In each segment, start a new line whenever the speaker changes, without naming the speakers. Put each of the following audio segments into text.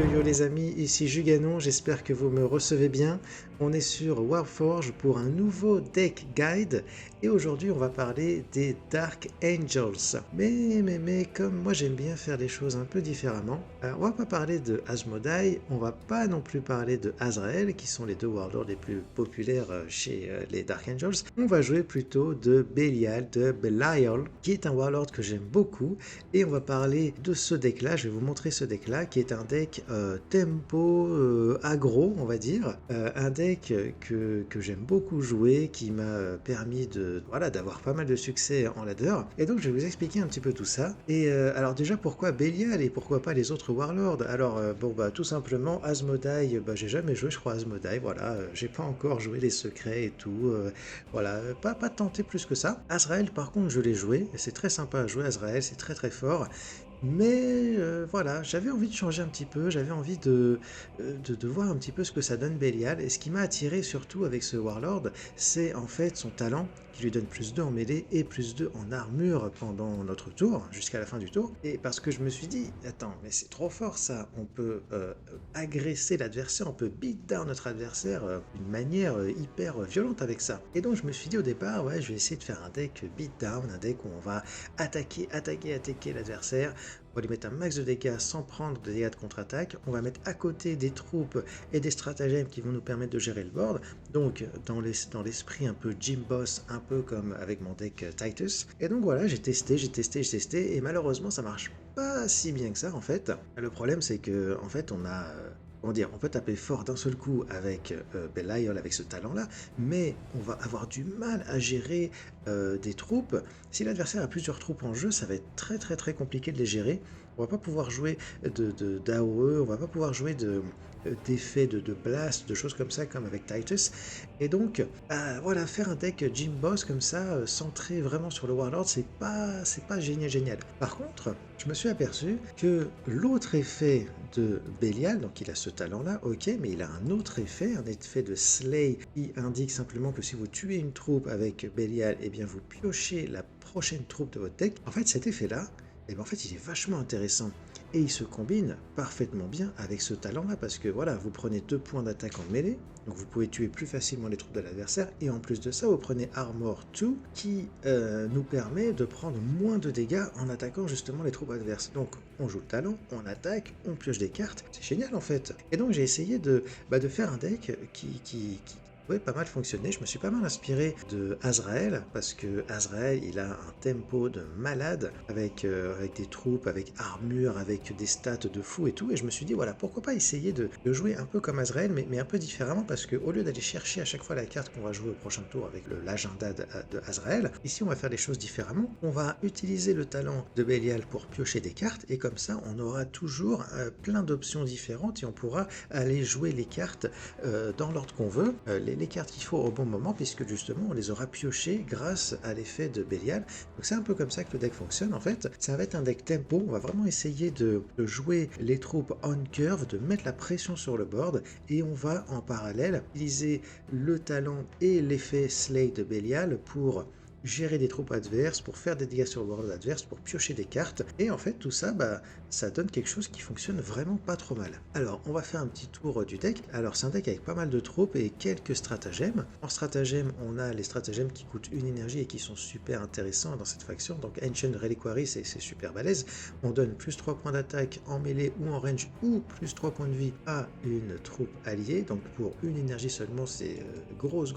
yo les amis, ici Juganon, j'espère que vous me recevez bien. On est sur Warforge pour un nouveau deck guide et aujourd'hui on va parler des Dark Angels. Mais comme moi j'aime bien faire les choses un peu différemment, on va pas parler de Asmodai, on va pas non plus parler de Azrael qui sont les deux warlords les plus populaires chez les Dark Angels. On va jouer plutôt de Belial, de Belial, qui est un warlord que j'aime beaucoup et on va parler de ce deck là, je vais vous montrer ce deck là qui est un deck tempo aggro on va dire, un deck que j'aime beaucoup jouer, qui m'a permis de voilà d'avoir pas mal de succès en ladder, et donc je vais vous expliquer un petit peu tout ça. Et alors déjà pourquoi Belial et pourquoi pas les autres warlords? Alors bon bah tout simplement Asmodai, bah j'ai jamais joué je crois Asmodai, voilà, j'ai pas encore joué les secrets et tout, voilà, pas tenté plus que ça. Azrael par contre je l'ai joué, et c'est très sympa à jouer Azrael, c'est très très fort. Mais voilà, j'avais envie de changer un petit peu, j'avais envie de voir un petit peu ce que ça donne Belial. Et ce qui m'a attiré surtout avec ce Warlord, c'est en fait son talent qui lui donne plus 2 en mêlée et plus 2 en armure pendant notre tour, jusqu'à la fin du tour. Et parce que je me suis dit, attends, mais c'est trop fort ça, on peut agresser l'adversaire, on peut beat down notre adversaire d'une manière hyper violente avec ça. Et donc je me suis dit au départ, ouais, je vais essayer de faire un deck beat down, un deck où on va attaquer l'adversaire. On va lui mettre un max de dégâts sans prendre de dégâts de contre-attaque. On va mettre à côté des troupes et des stratagèmes qui vont nous permettre de gérer le board. Donc dans l'esprit un peu Gym Boss, un peu comme avec mon deck Titus. Et donc voilà, j'ai testé, et malheureusement ça marche pas si bien que ça en fait. Le problème c'est que en fait on a... comment dire, on peut taper fort d'un seul coup avec Belial, avec ce talent-là, mais on va avoir du mal à gérer des troupes. Si l'adversaire a plusieurs troupes en jeu, ça va être très très très compliqué de les gérer. On va pas pouvoir jouer d'AOE, on va pas pouvoir jouer d'effets de blast, de choses comme ça, comme avec Titus. Et donc, voilà, faire un deck Gym Boss comme ça, centré vraiment sur le Warlord, c'est pas génial. Par contre, je me suis aperçu que l'autre effet de Belial, donc il a ce talent-là, ok, mais il a un autre effet, un effet de Slay, qui indique simplement que si vous tuez une troupe avec Belial, eh bien vous piochez la prochaine troupe de votre deck. En fait, cet effet-là, eh bien, en fait, il est vachement intéressant. Et il se combine parfaitement bien avec ce talent-là, parce que voilà, vous prenez 2 points d'attaque en mêlée, donc vous pouvez tuer plus facilement les troupes de l'adversaire, et en plus de ça, vous prenez Armor 2, qui nous permet de prendre moins de dégâts en attaquant justement les troupes adverses. Donc on joue le talent, on attaque, on pioche des cartes, c'est génial en fait. Et donc j'ai essayé de faire un deck qui pas mal fonctionné. Je me suis pas mal inspiré de Azrael, parce que Azrael il a un tempo de malade avec des troupes, avec armure, avec des stats de fou et tout. Et je me suis dit, voilà, pourquoi pas essayer de jouer un peu comme Azrael, mais un peu différemment, parce que au lieu d'aller chercher à chaque fois la carte qu'on va jouer au prochain tour avec l'agenda de Azrael, ici on va faire les choses différemment. On va utiliser le talent de Belial pour piocher des cartes, et comme ça on aura toujours plein d'options différentes et on pourra aller jouer les cartes dans l'ordre qu'on veut. Les cartes qu'il faut au bon moment, puisque justement on les aura piochées grâce à l'effet de Belial. Donc c'est un peu comme ça que le deck fonctionne en fait. Ça va être un deck tempo, on va vraiment essayer de jouer les troupes on curve, de mettre la pression sur le board, et on va en parallèle utiliser le talent et l'effet Slay de Belial pour gérer des troupes adverses, pour faire des dégâts sur le board adverse, pour piocher des cartes, et en fait tout ça, ça donne quelque chose qui fonctionne vraiment pas trop mal. Alors on va faire un petit tour du deck. Alors c'est un deck avec pas mal de troupes et quelques stratagèmes. En stratagème, on a les stratagèmes qui coûtent une énergie et qui sont super intéressants dans cette faction. Donc Ancient Reliquary, c'est super balèze. On donne plus 3 points d'attaque en mêlée ou en range, ou plus 3 points de vie à une troupe alliée. Donc pour une énergie seulement, c'est grosse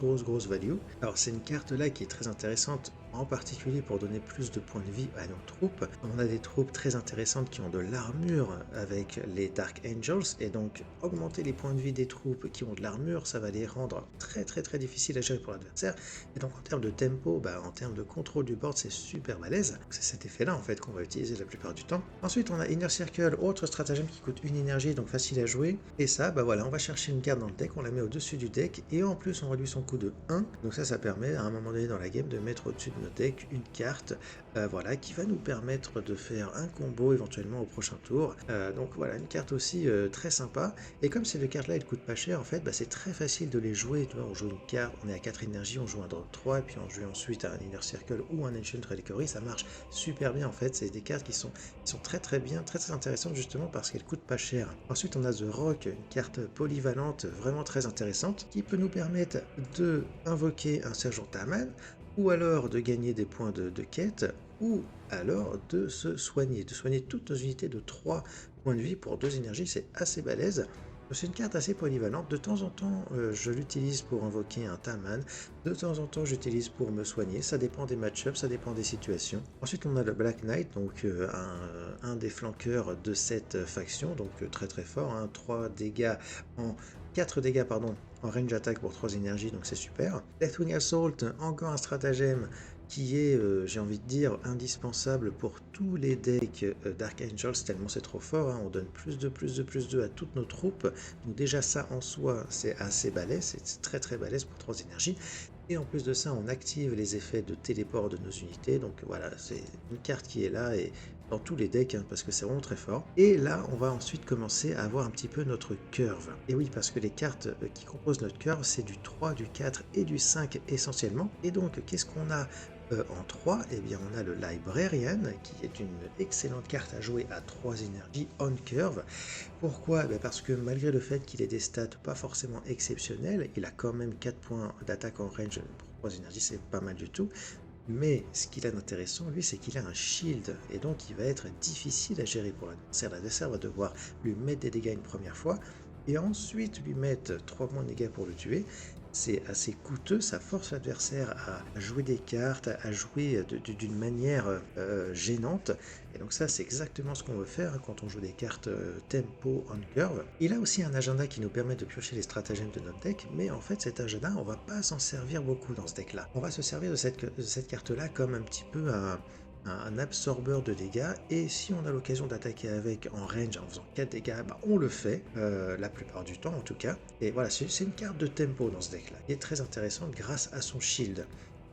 value. Alors c'est une carte là qui est très intéressante, en particulier pour donner plus de points de vie à nos troupes. On a des troupes très intéressantes qui ont de l'armure avec les Dark Angels, et donc augmenter les points de vie des troupes qui ont de l'armure, ça va les rendre très difficiles à gérer pour l'adversaire. Et donc en termes de tempo, en termes de contrôle du board, c'est super balèze. C'est cet effet là en fait qu'on va utiliser la plupart du temps. Ensuite on a Inner Circle, autre stratagème qui coûte une énergie, donc facile à jouer. Et ça, voilà, on va chercher une carte dans le deck, on la met au dessus du deck, et en plus on réduit son coût de 1. Donc ça permet à un moment donné dans la game de mettre au-dessus de notre deck une carte voilà, qui va nous permettre de faire un combo éventuellement au prochain tour. Donc voilà, une carte aussi très sympa. Et comme ces deux cartes-là, elles coûtent pas cher, en fait, bah, c'est très facile de les jouer. Tu vois, on joue une carte, on est à 4 énergies, on joue un drop 3, et puis on joue ensuite un Inner Circle ou un Ancient Reliquary. Ça marche super bien, en fait. C'est des cartes qui sont très très bien, très très intéressantes, justement parce qu'elles coûtent pas cher. Ensuite, on a The Rock, une carte polyvalente vraiment très intéressante, qui peut nous permettre de invoquer un Sergent Taman, ou alors de gagner des points de quête, ou alors de se soigner, toutes nos unités de 3 points de vie pour 2 énergies, c'est assez balèze. C'est une carte assez polyvalente, de temps en temps je l'utilise pour invoquer un Taman, de temps en temps j'utilise pour me soigner, ça dépend des match-ups, ça dépend des situations. Ensuite on a le Black Knight, donc un des flanqueurs de cette faction, donc très très fort, hein, 3 dégâts en 4 dégâts pardon, en range attack pour 3 énergies, donc c'est super. Deathwing Assault, encore un stratagème qui est, j'ai envie de dire, indispensable pour tous les decks Dark Angels, tellement c'est trop fort, hein. On donne plus de à toutes nos troupes, donc déjà ça en soi, c'est assez balèze, c'est très très balèze pour 3 énergies. Et en plus de ça, on active les effets de téléport de nos unités, donc voilà, c'est une carte qui est là et dans tous les decks, hein, parce que c'est vraiment très fort. Et là, on va ensuite commencer à avoir un petit peu notre curve. Et oui, parce que les cartes qui composent notre curve, c'est du 3, du 4 et du 5 essentiellement. Et donc, qu'est-ce qu'on a en 3, eh bien on a le Librarian, qui est une excellente carte à jouer à 3 énergies on curve. Pourquoi? Parce que malgré le fait qu'il ait des stats pas forcément exceptionnelles, il a quand même 4 points d'attaque en range pour 3 énergies, c'est pas mal du tout. Mais ce qu'il a d'intéressant, lui, c'est qu'il a un shield, et donc il va être difficile à gérer pour l'adversaire. L'adversaire va devoir lui mettre des dégâts une première fois, et ensuite lui mettre 3 points de dégâts pour le tuer. C'est assez coûteux, ça force l'adversaire à jouer des cartes, à jouer d'une manière gênante. Et donc ça, c'est exactement ce qu'on veut faire quand on joue des cartes tempo on curve. Il a aussi un agenda qui nous permet de piocher les stratagèmes de notre deck, mais en fait cet agenda, on va pas s'en servir beaucoup dans ce deck-là. On va se servir de cette carte-là comme un petit peu un absorbeur de dégâts, et si on a l'occasion d'attaquer avec en range en faisant 4 dégâts, bah on le fait, la plupart du temps en tout cas. Et voilà, c'est une carte de tempo dans ce deck là, qui est très intéressante grâce à son shield.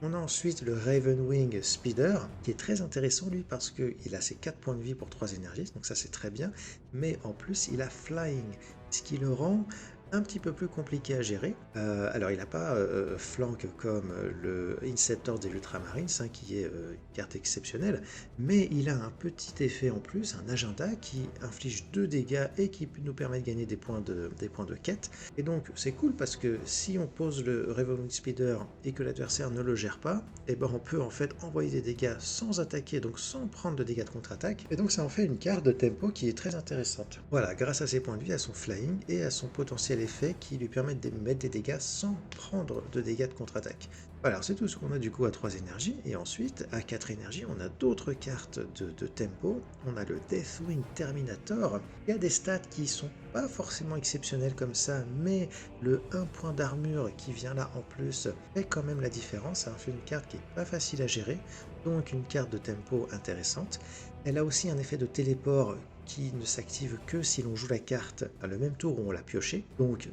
On a ensuite le Ravenwing Speeder, qui est très intéressant lui parce qu'il a ses 4 points de vie pour 3 énergies, donc ça c'est très bien, mais en plus il a Flying, ce qui le rend un petit peu plus compliqué à gérer. Alors il n'a pas flank comme le Inceptor des Ultramarines, hein, qui est une carte exceptionnelle, mais il a un petit effet en plus, un agenda qui inflige 2 dégâts et qui nous permet de gagner des points de quête. Et donc c'est cool parce que si on pose le Revolving Speeder et que l'adversaire ne le gère pas, et ben on peut en fait envoyer des dégâts sans attaquer, donc sans prendre de dégâts de contre-attaque, et donc ça en fait une carte de tempo qui est très intéressante. Voilà, grâce à ses points de vie, à son flying et à son potentiel effet qui lui permettent de mettre des dégâts sans prendre de dégâts de contre-attaque. Voilà, c'est tout ce qu'on a du coup à 3 énergies, et ensuite à 4 énergies on a d'autres cartes de tempo. On a le Deathwing Terminator, il y a des stats qui sont pas forcément exceptionnels comme ça, mais le 1 point d'armure qui vient là en plus fait quand même la différence. Ça en fait une carte qui est pas facile à gérer, donc une carte de tempo intéressante. Elle a aussi un effet de téléport qui ne s'active que si l'on joue la carte à le même tour où on l'a pioché. Donc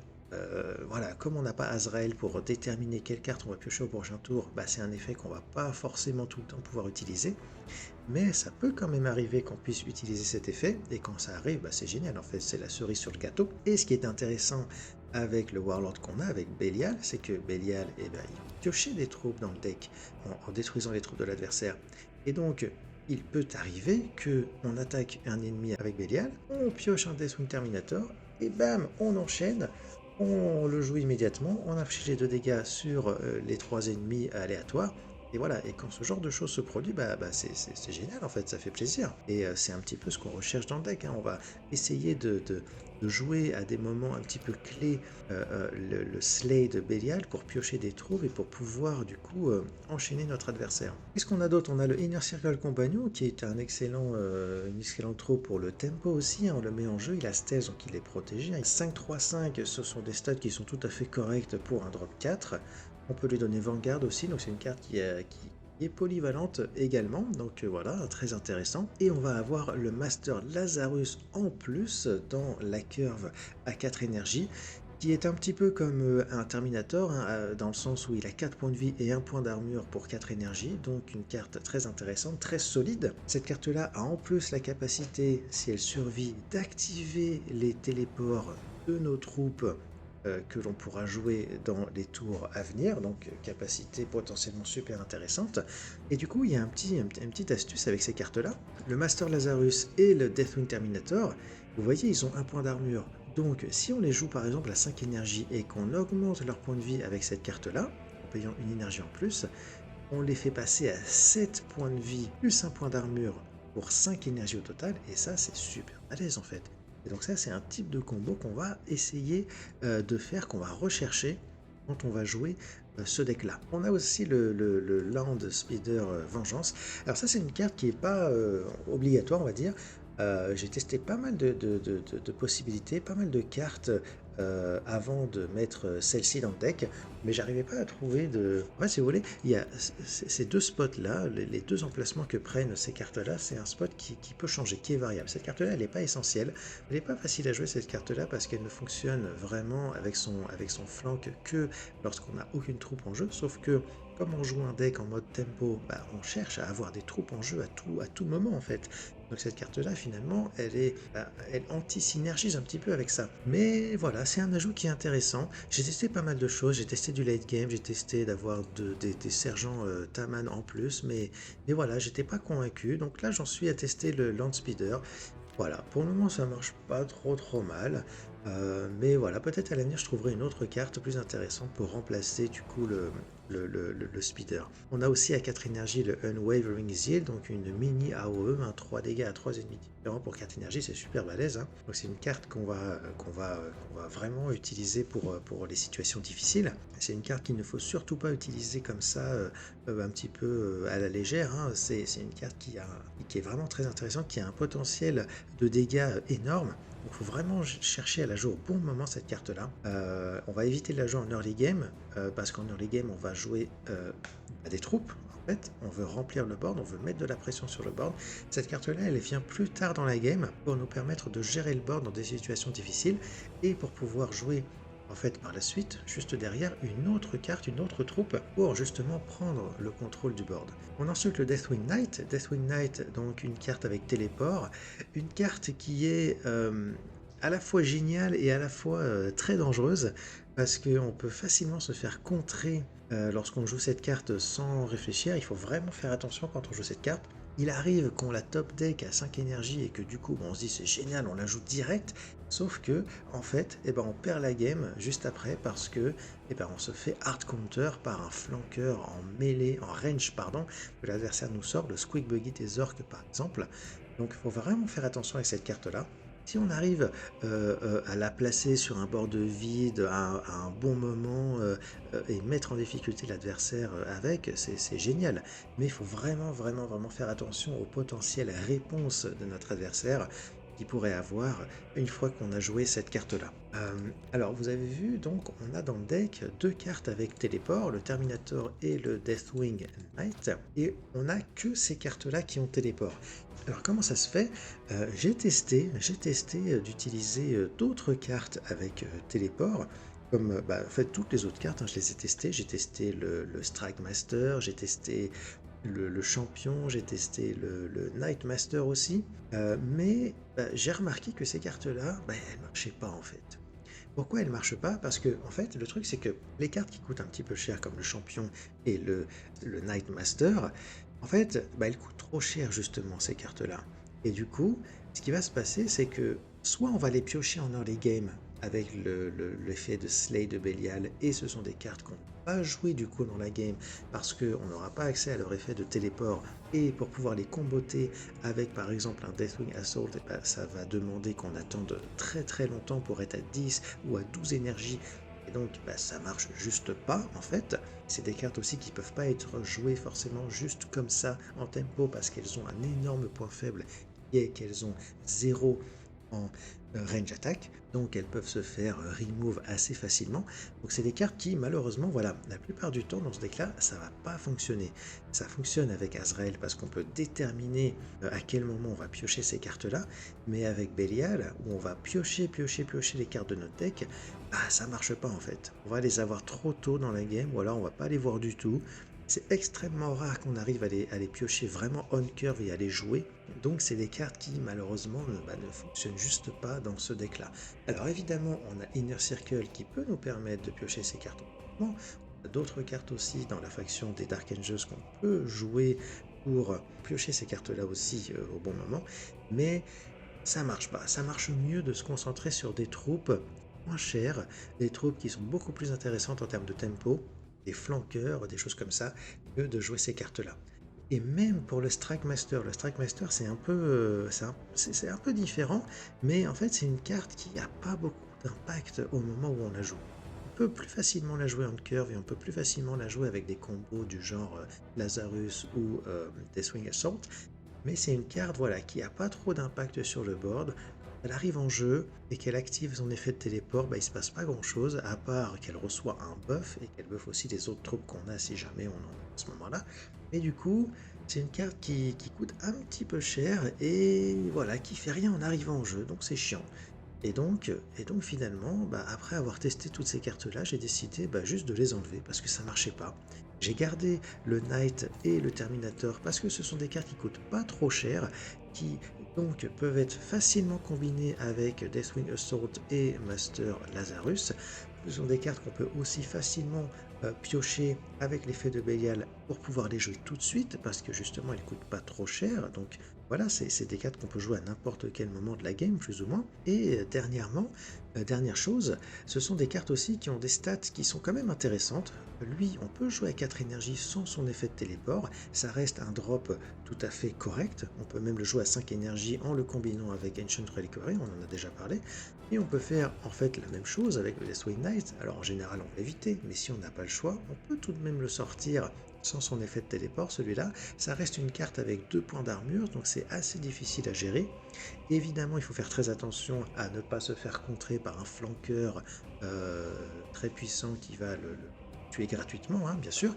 voilà, comme on n'a pas Azrael pour déterminer quelle carte on va piocher au prochain tour, bah, c'est un effet qu'on va pas forcément tout le temps pouvoir utiliser. Mais ça peut quand même arriver qu'on puisse utiliser cet effet, et quand ça arrive, bah, c'est génial, en fait, c'est la cerise sur le gâteau. Et ce qui est intéressant avec le Warlord qu'on a, avec Belial, c'est que Belial, eh ben, il va piocher des troupes dans le deck en détruisant les troupes de l'adversaire. Et donc, il peut arriver qu'on attaque un ennemi avec Belial, on pioche un Deathwing Terminator, et bam, on enchaîne, on le joue immédiatement, on inflige les 2 dégâts sur les 3 ennemis aléatoires. Et voilà, et quand ce genre de choses se produit, c'est génial en fait, ça fait plaisir. Et c'est un petit peu ce qu'on recherche dans le deck, hein. On va essayer de jouer à des moments un petit peu clés le Slay de Belial pour piocher des troupes et pour pouvoir du coup enchaîner notre adversaire. Qu'est-ce qu'on a d'autre? On a le Inner Circle Compagnon qui est une excellente troupe pour le tempo aussi, hein. On le met en jeu, il a stealth donc il est protégé. 5-3-5, ce sont des stats qui sont tout à fait correctes pour un drop 4. On peut lui donner Vanguard aussi, donc c'est une carte qui est polyvalente également, donc voilà, très intéressant. Et on va avoir le Master Lazarus en plus dans la curve à 4 énergies, qui est un petit peu comme un Terminator, hein, dans le sens où il a 4 points de vie et un point d'armure pour 4 énergies, donc une carte très intéressante, très solide. Cette carte-là a en plus la capacité, si elle survit, d'activer les téléports de nos troupes que l'on pourra jouer dans les tours à venir, donc capacité potentiellement super intéressante. Et du coup, il y a une petite astuce avec ces cartes-là. Le Master Lazarus et le Deathwing Terminator, vous voyez, ils ont un point d'armure. Donc, si on les joue par exemple à 5 énergies et qu'on augmente leur point de vie avec cette carte-là, en payant une énergie en plus, on les fait passer à 7 points de vie plus un point d'armure pour 5 énergies au total, et ça, c'est super balèze en fait. Et donc ça, c'est un type de combo qu'on va essayer de faire, qu'on va rechercher quand on va jouer ce deck-là. On a aussi le Land Speeder Vengeance. Alors ça, c'est une carte qui n'est pas obligatoire, on va dire. J'ai testé pas mal de possibilités, pas mal de cartes avant de mettre celle-ci dans le deck, mais j'arrivais pas à trouver de... Ouais, si vous voulez, il y a ces deux spots-là, les deux emplacements que prennent ces cartes-là, c'est un spot qui peut changer, qui est variable. Cette carte-là, elle n'est pas essentielle, elle n'est pas facile à jouer cette carte-là parce qu'elle ne fonctionne vraiment avec son flank que lorsqu'on n'a aucune troupe en jeu, sauf que comme on joue un deck en mode tempo, bah, on cherche à avoir des troupes en jeu à tout moment en fait. Donc cette carte-là, finalement, elle anti-synergise un petit peu avec ça. Mais voilà, c'est un ajout qui est intéressant. J'ai testé pas mal de choses. J'ai testé du late game, j'ai testé d'avoir des sergents Taman en plus, mais voilà, j'étais pas convaincu. Donc là, j'en suis à tester le Land Speeder. Voilà, pour le moment, ça marche pas trop mal. Mais voilà, peut-être à l'avenir, je trouverai une autre carte plus intéressante pour remplacer du coup le speeder. On a aussi à 4 énergies le Unwavering Zeal, donc une mini AOE, 3 dégâts à 3 ennemis différents pour 4 énergies, c'est super balèze. Hein. Donc c'est une carte qu'on va vraiment utiliser pour les situations difficiles. C'est une carte qu'il ne faut surtout pas utiliser comme ça, un petit peu à la légère. Hein. C'est une carte qui est vraiment très intéressante, qui a un potentiel de dégâts énorme. Donc il faut vraiment chercher à la jouer au bon moment cette carte-là. On va éviter de la jouer en early game, parce qu'en early game on va jouer à des troupes. En fait, on veut remplir le board, on veut mettre de la pression sur le board. Cette carte-là, elle vient plus tard dans la game pour nous permettre de gérer le board dans des situations difficiles et pour pouvoir jouer en fait par la suite, juste derrière, une autre carte, une autre troupe pour justement prendre le contrôle du board. On a ensuite le Deathwing Knight. Deathwing Knight, donc une carte avec téléport, une carte qui est à la fois géniale et à la fois très dangereuse parce qu'on peut facilement se faire contrer lorsqu'on joue cette carte sans réfléchir. Il faut vraiment faire attention quand on joue cette carte. Il arrive qu'on la top deck à 5 énergies et que du coup on se dit c'est génial, on la joue direct, sauf que en fait on perd la game juste après parce que on se fait hard counter par un flanqueur en mêlée, en range pardon, que l'adversaire nous sort, le Squeak Buggy des orques par exemple. Donc il faut vraiment faire attention avec cette carte là. Si on arrive à la placer sur un bord de vide à un bon moment et mettre en difficulté l'adversaire avec, c'est génial. Mais il faut vraiment faire attention aux potentielles réponses de notre adversaire qu'il pourrait avoir une fois qu'on a joué cette carte-là. Alors vous avez vu, donc on a dans le deck deux cartes avec téléport, le Terminator et le Deathwing Knight, et on n'a que ces cartes-là qui ont téléport. Alors comment ça se fait? J'ai testé d'utiliser d'autres cartes avec téléport, comme en fait toutes les autres cartes, hein, je les ai testées. J'ai testé le Strike Master, j'ai testé le champion, j'ai testé le Night Master aussi, mais j'ai remarqué que ces cartes-là, elles marchaient pas en fait. Pourquoi elles marchent pas? Parce que en fait, le truc c'est que les cartes qui coûtent un petit peu cher, comme le champion et le Night Master, en fait, elles coûtent trop cher justement ces cartes-là. Et du coup, ce qui va se passer, c'est que soit on va les piocher en early game avec l'effet de Slay de Belial, et ce sont des cartes qu'on ne va pas jouer du coup dans la game parce qu'on n'aura pas accès à leur effet de téléport, et pour pouvoir les comboter avec par exemple un Deathwing Assault, ça va demander qu'on attende très longtemps pour être à 10 ou à 12 énergies, et donc ça marche juste pas en fait. C'est des cartes aussi qui peuvent pas être jouées forcément juste comme ça en tempo parce qu'elles ont un énorme point faible qui est qu'elles ont zéro en range attack, donc elles peuvent se faire remove assez facilement. Donc c'est des cartes qui malheureusement, voilà, la plupart du temps dans ce deck là, ça va pas fonctionner. Ça fonctionne avec Azrael parce qu'on peut déterminer à quel moment on va piocher ces cartes là, mais avec Belial, où on va piocher les cartes de notre deck, bah ça marche pas en fait. On va les avoir trop tôt dans la game, ou alors on va pas les voir du tout. C'est extrêmement rare qu'on arrive à les piocher vraiment on curve et à les jouer. Donc c'est des cartes qui malheureusement ne fonctionnent juste pas dans ce deck là. Alors évidemment on a Inner Circle qui peut nous permettre de piocher ces cartes automatiquement. On a d'autres cartes aussi dans la faction des Dark Angels qu'on peut jouer pour piocher ces cartes là aussi au bon moment. Mais ça marche pas. Ça marche mieux de se concentrer sur des troupes moins chères, des troupes qui sont beaucoup plus intéressantes en termes de tempo, des flanqueurs, des choses comme ça, que de jouer ces cartes-là. Et même pour le Strike Master c'est un peu, c'est un peu différent, mais en fait c'est une carte qui n'a pas beaucoup d'impact au moment où on la joue. On peut plus facilement la jouer en curve et on peut plus facilement la jouer avec des combos du genre Lazarus ou Deathwing Assault, mais c'est une carte voilà, qui n'a pas trop d'impact sur le board. Elle arrive en jeu et qu'elle active son effet de téléport, bah, il se passe pas grand chose, à part qu'elle reçoit un buff et qu'elle buff aussi les autres troupes qu'on a si jamais on en a à ce moment-là. Mais du coup, c'est une carte qui coûte un petit peu cher et voilà, qui fait rien en arrivant en jeu, donc c'est chiant. Et donc finalement, bah, après avoir testé toutes ces cartes-là, j'ai décidé juste de les enlever parce que ça marchait pas. J'ai gardé le Knight et le Terminator parce que ce sont des cartes qui coûtent pas trop cher, qui donc peuvent être facilement combinées avec Deathwing Assault et Master Lazarus. Ce sont des cartes qu'on peut aussi facilement piocher avec l'effet de Belial pour pouvoir les jouer tout de suite parce que justement ils coûtent pas trop cher. Donc voilà, c'est des cartes qu'on peut jouer à n'importe quel moment de la game, plus ou moins. Et dernière chose, ce sont des cartes aussi qui ont des stats qui sont quand même intéressantes. Lui, on peut jouer à 4 énergies sans son effet de téléport. Ça reste un drop tout à fait correct. On peut même le jouer à 5 énergies en le combinant avec Ancient Reliquary, on en a déjà parlé. Et on peut faire en fait la même chose avec le Deathwing Knight. Alors en général, on va éviter, mais si on n'a pas le choix, on peut tout de même le sortir sans son effet de téléport, celui-là. Ça reste une carte avec 2 points d'armure, donc c'est assez difficile à gérer. Évidemment, il faut faire très attention à ne pas se faire contrer par un flanqueur très puissant qui va le tuer gratuitement, hein, bien sûr.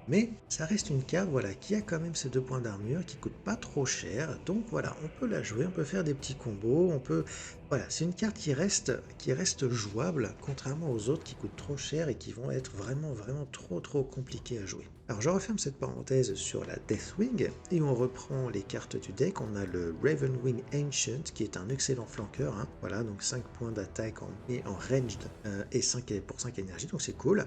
Mais ça reste une carte voilà, qui a quand même ces 2 points d'armure, qui coûte pas trop cher. Donc voilà, on peut la jouer, on peut faire des petits combos, on peut... Voilà, c'est une carte qui reste jouable, contrairement aux autres qui coûtent trop cher et qui vont être vraiment trop compliquées à jouer. Alors je referme cette parenthèse sur la Deathwing et on reprend les cartes du deck. On a le Ravenwing Ancient qui est un excellent flanqueur. Hein. Voilà, donc 5 points d'attaque en ranged et 5 pour 5 énergies, donc c'est cool.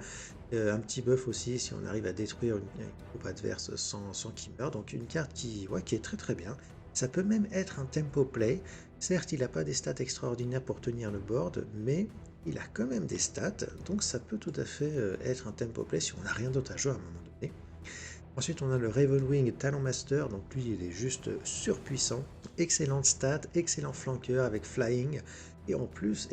Un petit buff aussi si on arrive à détruire une troupe adverse sans qu'il meure. Donc une carte qui est très bien. Ça peut même être un tempo play. Certes, il n'a pas des stats extraordinaires pour tenir le board, mais il a quand même des stats, donc ça peut tout à fait être un tempo play si on n'a rien d'autre à jouer à un moment donné. Ensuite, on a le Ravenwing Talon Master, donc lui, il est juste surpuissant. Excellente stat, excellent flanqueur avec flying. Et en plus,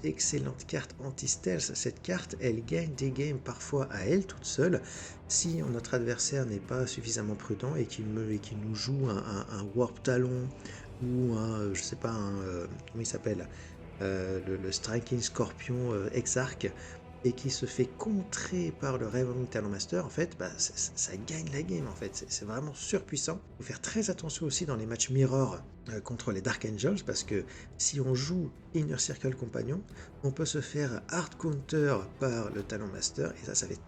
excellente carte anti-stealth. Cette carte, elle gagne des games parfois à elle toute seule si notre adversaire n'est pas suffisamment prudent et qu'il nous joue un Warp Talon ou je sais pas, comment il s'appelle, le Striking Scorpion Exarch et qui se fait contrer par le Ravenwing Talonmaster, en fait, ça gagne la game, en fait. C'est vraiment surpuissant. Il faut faire très attention aussi dans les matchs Mirror contre les Dark Angels, parce que si on joue Inner Circle Compagnon, on peut se faire hard counter par le Talonmaster, et ça fait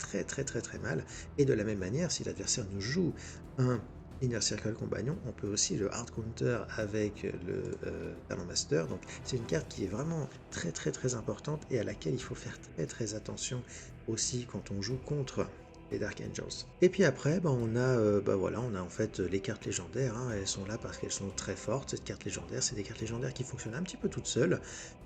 très mal. Et de la même manière, si l'adversaire nous joue un Inner Circle Compagnon, on peut aussi le hard counter avec le Talon Master. Donc c'est une carte qui est vraiment très importante et à laquelle il faut faire très attention aussi quand on joue contre les Dark Angels. Et puis après, on a en fait les cartes légendaires, hein, elles sont là parce qu'elles sont très fortes. Cette carte légendaire, c'est des cartes légendaires qui fonctionnent un petit peu toutes seules,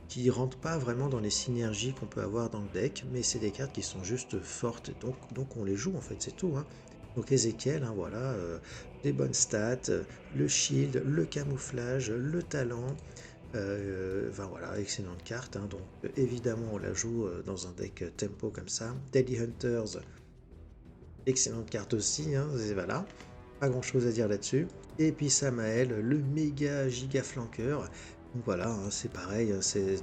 qui rentrent pas vraiment dans les synergies qu'on peut avoir dans le deck, mais c'est des cartes qui sont juste fortes, donc on les joue en fait, c'est tout. Hein. Donc Ezekiel, hein, voilà, des bonnes stats, le shield, le camouflage, le talent, voilà, excellente carte, hein, donc évidemment on la joue dans un deck tempo comme ça. Deadly Hunters, excellente carte aussi, hein, voilà, pas grand chose à dire là-dessus. Et puis Samael, le méga giga flanqueur, Donc voilà, hein, c'est pareil,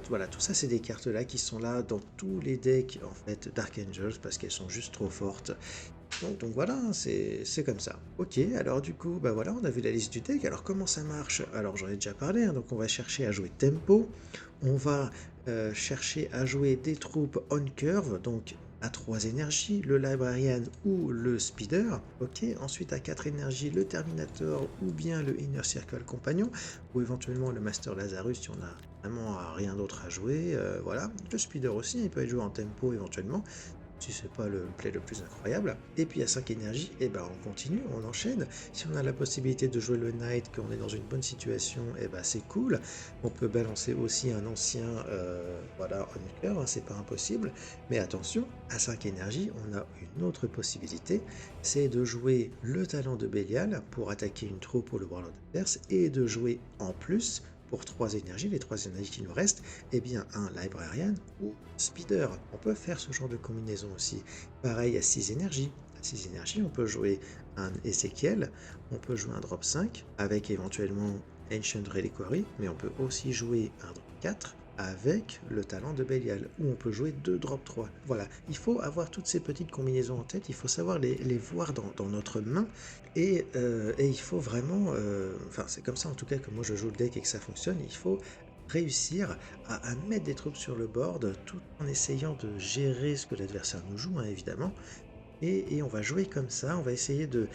voilà, tout ça c'est des cartes là qui sont là dans tous les decks en fait Dark Angels parce qu'elles sont juste trop fortes. Donc voilà, hein, c'est comme ça. Ok, alors du coup, bah voilà, on a vu la liste du deck. Alors comment ça marche? Alors j'en ai déjà parlé, hein, donc on va chercher à jouer tempo. On va chercher à jouer des troupes on curve, donc à 3 énergies, le Librarian ou le Speeder. Ok, ensuite à 4 énergies, le Terminator ou bien le Inner Circle Compagnon, ou éventuellement le Master Lazarus si on a vraiment rien d'autre à jouer. Voilà, le Speeder aussi, il peut être joué en tempo éventuellement si c'est pas le play le plus incroyable. Et puis à 5 énergies, et ben on continue, on enchaîne. Si on a la possibilité de jouer le Knight, qu'on est dans une bonne situation, et ben c'est cool. On peut balancer aussi un ancien voilà, Hunker, hein, c'est pas impossible. Mais attention, à 5 énergies, on a une autre possibilité, c'est de jouer le talent de Bélial pour attaquer une troupe ou le Warlord adverse, et de jouer en plus pour 3 énergies, les 3 énergies qui nous restent, eh bien un Librarian ou Speeder. On peut faire ce genre de combinaison aussi. Pareil à 6 énergies. À 6 énergies, on peut jouer un Ezekiel, on peut jouer un drop 5 avec éventuellement Ancient Reliquary, mais on peut aussi jouer un drop 4 avec le talent de Belial, ou on peut jouer 2 drop 3. Voilà, il faut avoir toutes ces petites combinaisons en tête, il faut savoir les voir dans notre main, et il faut vraiment, enfin c'est comme ça en tout cas que moi je joue le deck et que ça fonctionne, il faut réussir à mettre des troupes sur le board tout en essayant de gérer ce que l'adversaire nous joue, hein, évidemment. Et on va jouer comme ça, on va essayer de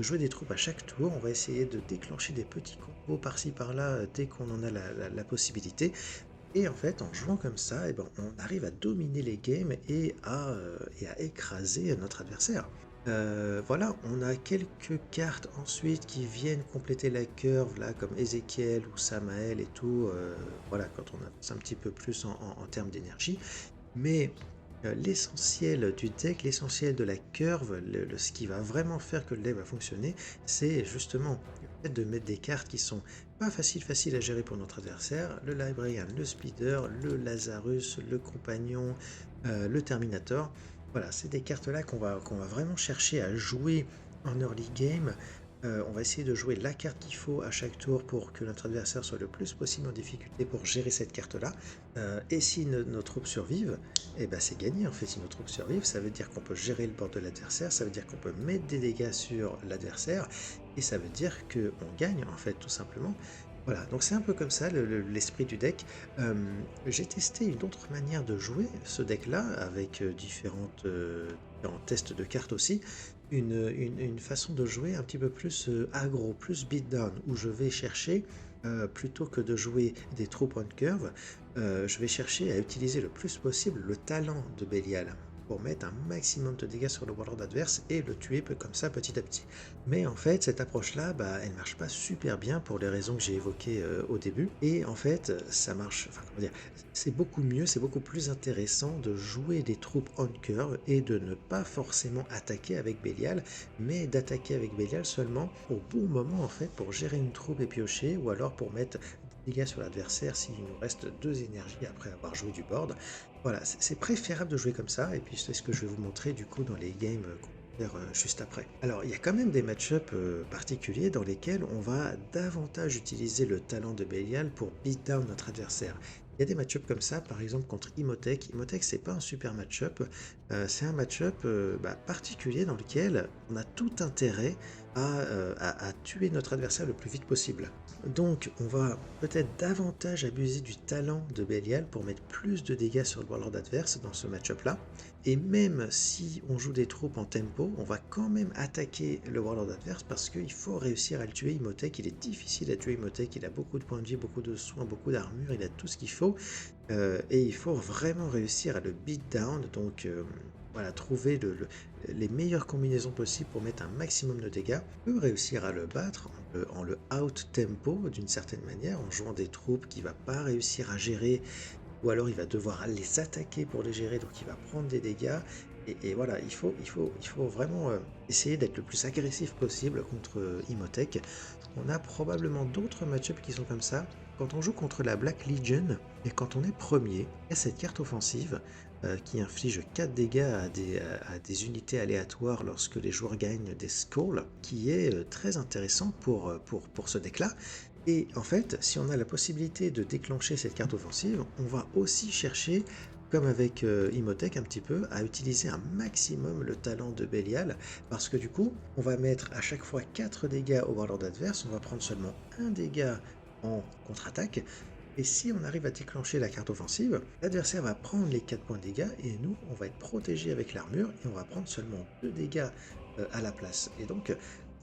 jouer des troupes à chaque tour, on va essayer de déclencher des petits combos par-ci par-là dès qu'on en a la possibilité. Et en fait, en jouant comme ça, eh ben, on arrive à dominer les games et à écraser notre adversaire. Voilà, on a quelques cartes ensuite qui viennent compléter la curve, là, comme Ezekiel ou Samael et tout, voilà, quand on avance un petit peu plus en termes d'énergie. Mais l'essentiel du deck, l'essentiel de la curve, ce qui va vraiment faire que le deck va fonctionner, c'est justement le fait de mettre des cartes qui sont pas faciles à gérer pour notre adversaire. Le Librarian, le Speeder, le Lazarus, le Compagnon, le Terminator. Voilà, c'est des cartes là qu'on va vraiment chercher à jouer en early game. On va essayer de jouer la carte qu'il faut à chaque tour pour que notre adversaire soit le plus possible en difficulté pour gérer cette carte-là. Et si nos troupes survivent, eh ben c'est gagné en fait. Si nos troupes survivent, ça veut dire qu'on peut gérer le board de l'adversaire, ça veut dire qu'on peut mettre des dégâts sur l'adversaire, et ça veut dire qu'on gagne en fait tout simplement. Voilà, donc c'est un peu comme ça l'esprit du deck. J'ai testé une autre manière de jouer ce deck-là avec différents tests de cartes aussi. Une façon de jouer un petit peu plus aggro, plus beatdown, où je vais chercher, plutôt que de jouer des troupes on curve, je vais chercher à utiliser le plus possible le talent de Belial pour mettre un maximum de dégâts sur le warlord adverse et le tuer comme ça petit à petit. Mais en fait, cette approche-là, bah, elle marche pas super bien pour les raisons que j'ai évoquées au début. Et en fait, ça marche, enfin comment dire, c'est beaucoup mieux, c'est beaucoup plus intéressant de jouer des troupes on curve et de ne pas forcément attaquer avec Belial, mais d'attaquer avec Belial seulement au bon moment en fait pour gérer une troupe et piocher, ou alors pour mettre des dégâts sur l'adversaire s'il nous reste 2 énergies après avoir joué du board. Voilà, c'est préférable de jouer comme ça, et puis c'est ce que je vais vous montrer du coup dans les games qu'on va faire juste après. Alors, il y a quand même des match-ups particuliers dans lesquels on va davantage utiliser le talent de Belial pour beat down notre adversaire. Il y a des match-ups comme ça, par exemple contre Imhotep. Imhotep, c'est pas un super match-up, c'est un match-up particulier dans lequel on a tout intérêt à tuer notre adversaire le plus vite possible. Donc, on va peut-être davantage abuser du talent de Belial pour mettre plus de dégâts sur le warlord adverse dans ce match-up-là. Et même si on joue des troupes en tempo, on va quand même attaquer le warlord adverse parce qu'il faut réussir à le tuer. Imhotep, il est difficile à tuer. Imhotep, il a beaucoup de points de vie, beaucoup de soins, beaucoup d'armure, il a tout ce qu'il faut. Et il faut vraiment réussir à le beat down. Donc, voilà, trouver les meilleures combinaisons possibles pour mettre un maximum de dégâts. On peut réussir à le battre en le out tempo d'une certaine manière, en jouant des troupes qu'il va pas réussir à gérer, ou alors il va devoir les attaquer pour les gérer, donc il va prendre des dégâts. Et voilà, il faut vraiment essayer d'être le plus agressif possible contre Imhotep. On a probablement d'autres match-ups qui sont comme ça. Quand on joue contre la Black Legion, et quand on est premier, il y a cette carte offensive qui inflige 4 dégâts à des unités aléatoires lorsque les joueurs gagnent des skulls, qui est très intéressant pour ce deck-là. Et en fait, si on a la possibilité de déclencher cette carte offensive, on va aussi chercher, comme avec Imhotep un petit peu, à utiliser un maximum le talent de Belial, parce que du coup, on va mettre à chaque fois 4 dégâts au Warlord adverse, on va prendre seulement un dégât en contre-attaque, et si on arrive à déclencher la carte offensive, l'adversaire va prendre les 4 points de dégâts, et nous, on va être protégé avec l'armure, et on va prendre seulement 2 dégâts à la place. Et donc,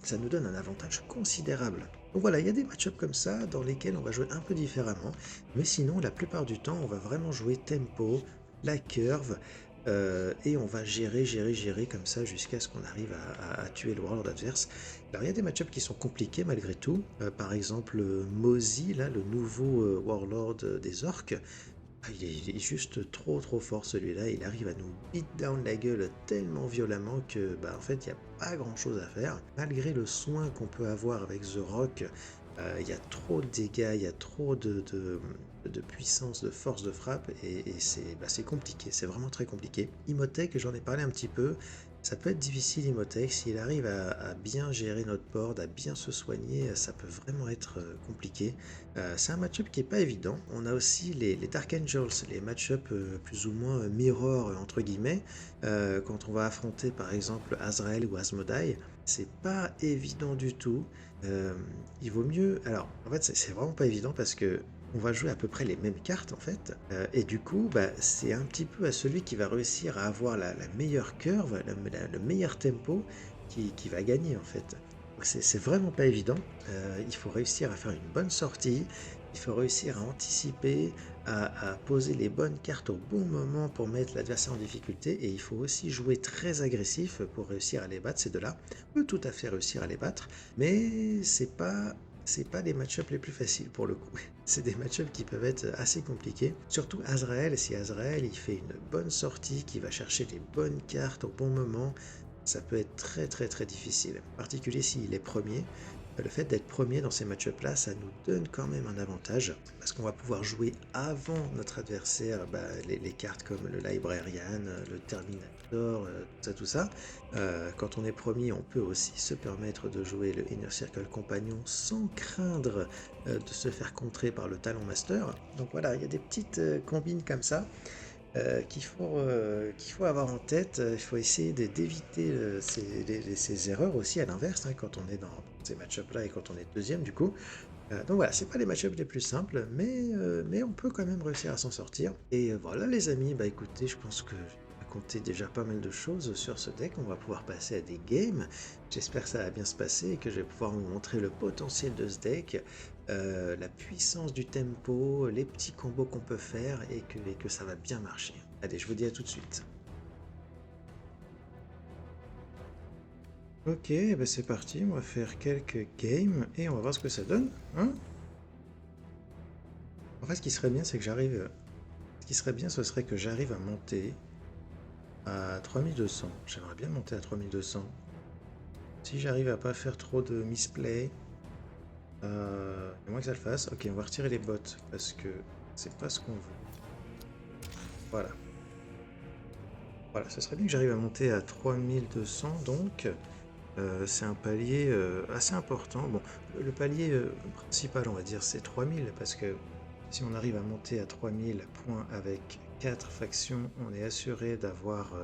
ça nous donne un avantage considérable. Donc voilà, il y a des match-ups comme ça dans lesquels on va jouer un peu différemment, mais sinon la plupart du temps on va vraiment jouer tempo, la curve, et on va gérer comme ça jusqu'à ce qu'on arrive à tuer le warlord adverse. Alors il y a des match-ups qui sont compliqués malgré tout, par exemple Mozi, là, le nouveau warlord des orques. Ah, il est juste trop fort celui-là, il arrive à nous beat down la gueule tellement violemment que bah en fait il n'y a pas grand chose à faire. Malgré le soin qu'on peut avoir avec The Rock, il y a trop de dégâts, il y a trop de puissance, de force de frappe et c'est compliqué, c'est vraiment très compliqué. Imhotep, j'en ai parlé un petit peu, ça peut être difficile Imhotep, s'il arrive à bien gérer notre board, à bien se soigner, ça peut vraiment être compliqué. C'est un match-up qui est pas évident. On a aussi les Dark Angels, les match-up plus ou moins mirror entre guillemets. Quand on va affronter par exemple Azrael ou Asmodai, c'est pas évident du tout. Euh, il vaut mieux. Alors en fait c'est vraiment pas évident parce que on va jouer à peu près les mêmes cartes en fait. Et du coup, bah, c'est un petit peu à celui qui va réussir à avoir la meilleure curve, le meilleur tempo qui va gagner en fait. C'est vraiment pas évident. Il faut réussir à faire une bonne sortie, il faut réussir à anticiper, à poser les bonnes cartes au bon moment pour mettre l'adversaire en difficulté, et il faut aussi jouer très agressif pour réussir à les battre. Ces deux-là, on peut tout à fait réussir à les battre, mais c'est pas les match-ups les plus faciles pour le coup. C'est des match-ups qui peuvent être assez compliqués. Surtout Azrael, si Azrael il fait une bonne sortie, qui va chercher les bonnes cartes au bon moment, ça peut être très difficile. En particulier s'il est premier. Le fait d'être premier dans ces match-ups là, ça nous donne quand même un avantage, parce qu'on va pouvoir jouer avant notre adversaire les cartes comme le Librarian, le Terminator, tout ça. Quand on est premier, on peut aussi se permettre de jouer le Inner Circle Compagnon sans craindre de se faire contrer par le Talon Master. Donc voilà, il y a des petites combines comme ça qu'il faut avoir en tête. Il faut essayer d'éviter ces erreurs aussi à l'inverse, hein, quand on est dans ces match-ups là et quand on est deuxième du coup. Donc voilà, c'est pas les match-ups les plus simples, mais on peut quand même réussir à s'en sortir. Et voilà les amis, bah écoutez, je pense que j'ai raconté déjà pas mal de choses sur ce deck. On va pouvoir passer à des games. J'espère que ça va bien se passer et que je vais pouvoir vous montrer le potentiel de ce deck, la puissance du tempo, les petits combos qu'on peut faire et que ça va bien marcher. Allez, je vous dis à tout de suite. Ok, bah c'est parti, on va faire quelques games et on va voir ce que ça donne, hein. En fait, ce qui serait bien, c'est que j'arrive. Ce qui serait bien, ce serait que j'arrive à monter à 3200. J'aimerais bien monter à 3200. Si j'arrive à pas faire trop de misplay, à moins que ça le fasse. Ok, on va retirer les bots parce que c'est pas ce qu'on veut. Voilà. Voilà, ce serait bien que j'arrive à monter à 3200 donc. C'est un palier assez important. Bon, le palier principal, on va dire, c'est 3000 parce que si on arrive à monter à 3000 points avec 4 factions, on est assuré d'avoir.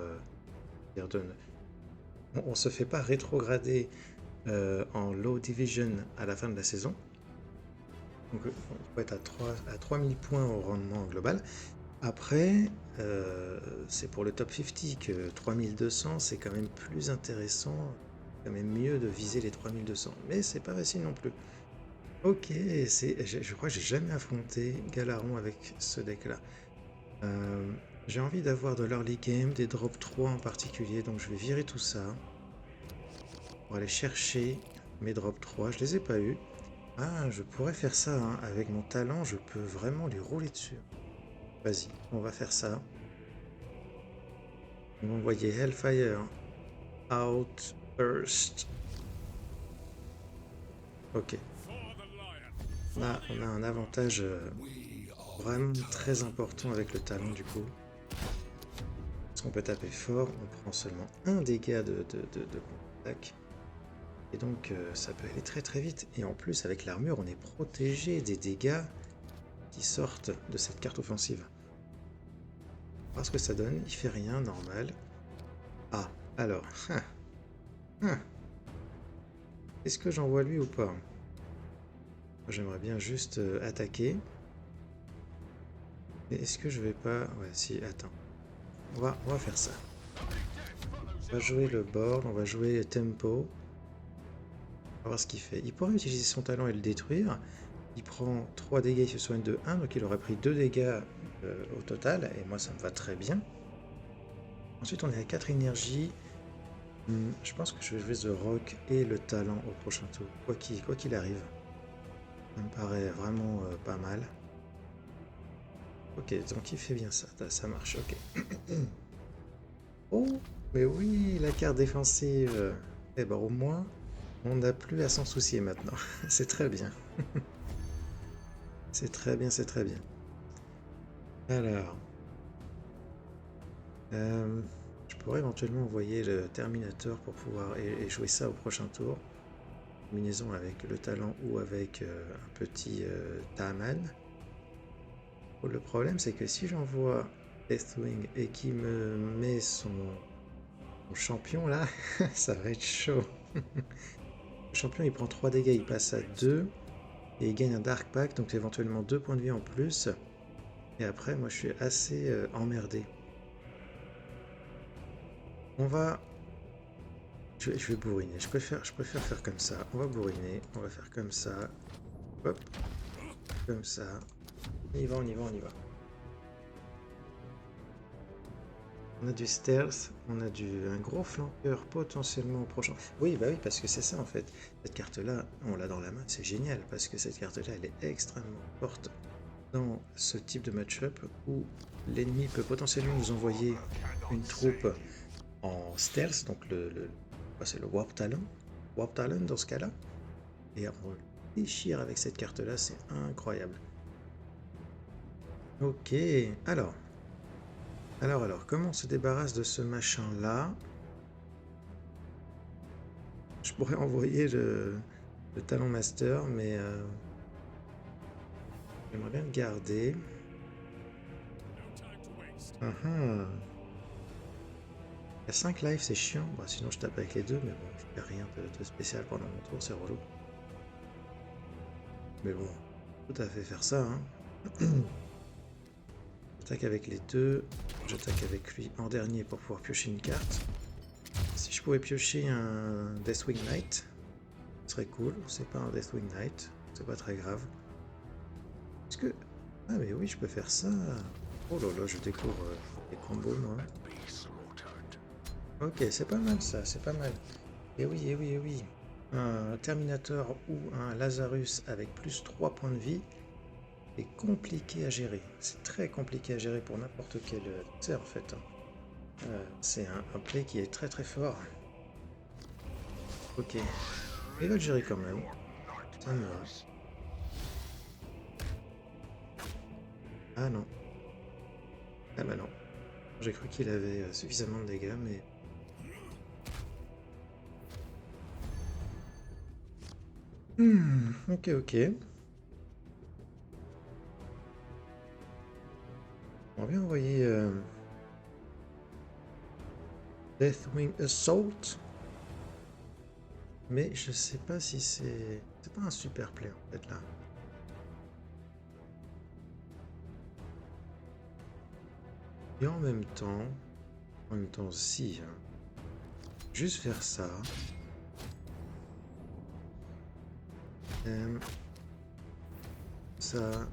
On se fait pas rétrograder en low division à la fin de la saison. Donc on peut être à 3000 points au rendement global. Après, c'est pour le top 50 que 3200, c'est quand même plus intéressant, quand même mieux de viser les 3200. Mais c'est pas facile non plus. Ok, je crois que j'ai jamais affronté Galaron avec ce deck-là. Euh, j'ai envie d'avoir de l'early game, des drop 3 en particulier, donc je vais virer tout ça pour aller chercher mes drop 3. Je les ai pas eu. Ah, je pourrais faire ça, hein. Avec mon talent, je peux vraiment les rouler dessus. Vas-y, on va faire ça. On va envoyer Hellfire Outburst. Ok. Là, on a un avantage vraiment très important avec le talent du coup. Parce qu'on peut taper fort, on prend seulement un dégât de contact. Et donc ça peut aller très très vite. Et en plus avec l'armure on est protégé des dégâts qui sortent de cette carte offensive. On va voir ce que ça donne, il fait rien, normal. Ah, alors, est-ce que j'envoie lui ou pas? J'aimerais bien juste attaquer. Mais est-ce que je vais pas... Ouais, si, attends. On va faire ça. On va jouer le board, on va jouer le tempo. On va voir ce qu'il fait. Il pourrait utiliser son talent et le détruire. Il prend 3 dégâts, il se soigne de 1, donc il aurait pris 2 dégâts au total, et moi ça me va très bien. Ensuite on est à 4 énergies. Je pense que je vais jouer The Rock et le talent au prochain tour, quoi qu'il arrive. Ça me paraît vraiment pas mal. Ok, donc il fait bien ça, ça marche, ok. Oh, mais oui, la carte défensive. Eh ben au moins, on n'a plus à s'en soucier maintenant. C'est très bien. C'est très bien, c'est très bien. Alors, je pourrais éventuellement envoyer le Terminator pour pouvoir et jouer ça au prochain tour. Combinaison avec le talent ou avec un petit Taman. Oh, le problème c'est que si j'envoie Deathwing et qu'il me met son champion là, ça va être chaud. Le champion il prend 3 dégâts, il passe à 2 et il gagne un Dark Pack, donc éventuellement 2 points de vie en plus. Et après moi je suis assez emmerdé. On va... Je vais bourriner, je préfère faire comme ça. On va bourriner, on va faire comme ça. Hop, comme ça. On y va, on y va, on y va. On a du stealth, on a un gros flanqueur potentiellement au prochain. Oui, bah oui, parce que c'est ça en fait. Cette carte-là, on l'a dans la main, c'est génial, parce que cette carte-là, elle est extrêmement forte dans ce type de match-up où l'ennemi peut potentiellement nous envoyer une troupe en stealth, donc c'est le Warp Talon. Warp Talon dans ce cas-là. Et on le déchire avec cette carte-là, c'est incroyable. Ok, alors, comment on se débarrasse de ce machin-là? Je pourrais envoyer le Talon Master, mais j'aimerais bien le garder. Il y a 5 lives, c'est chiant. Bah, sinon, je tape avec les deux, mais bon, je fais rien de spécial pendant mon tour, c'est relou. Mais bon, tout à fait faire ça. Hein. J'attaque avec les deux, j'attaque avec lui en dernier pour pouvoir piocher une carte. Si je pouvais piocher un Deathwing Knight, ce serait cool. C'est pas un Deathwing Knight, c'est pas très grave. Est-ce que... Ah mais oui, je peux faire ça. Oh là là, je découvre les combos, moi. Ok, c'est pas mal ça, c'est pas mal. Et oui, et oui, et oui. Un Terminator ou un Lazarus avec plus 3 points de vie est compliqué à gérer. C'est très compliqué à gérer pour n'importe quel adversaire en fait. C'est un play qui est très très fort. Ok. Il va le gérer quand même. Ça me va. Ah non. Ah bah non. J'ai cru qu'il avait suffisamment de dégâts, mais... ok, ok. On va bien envoyer Deathwing Assault. Mais je sais pas si c'est... C'est pas un super play en fait là. Et en même temps si, hein. Juste faire ça. Ça,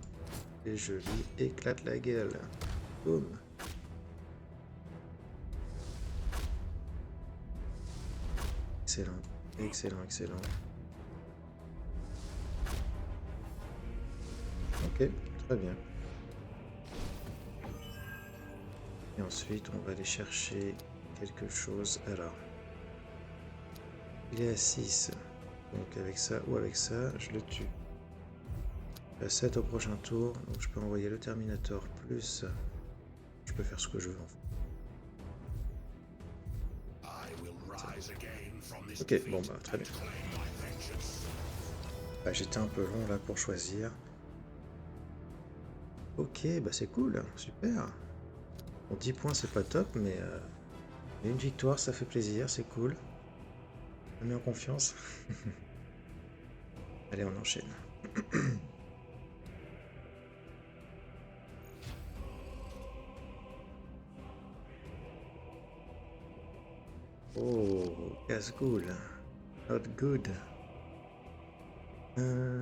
et je lui éclate la gueule. Boum. Excellent, excellent, excellent. Ok, très bien. Et ensuite, on va aller chercher quelque chose. Alors, il est à 6. Donc avec ça ou avec ça, je le tue. À 7 au prochain tour. Donc je peux envoyer le Terminator plus... Je peux faire ce que je veux en fait. Ok, bon bah très bien. Bah, j'étais un peu long là pour choisir. Ok, bah c'est cool, super. Bon, 10 points c'est pas top, mais une victoire ça fait plaisir, c'est cool. On met en confiance. Allez, on enchaîne. Oh, casse-goule. Not good.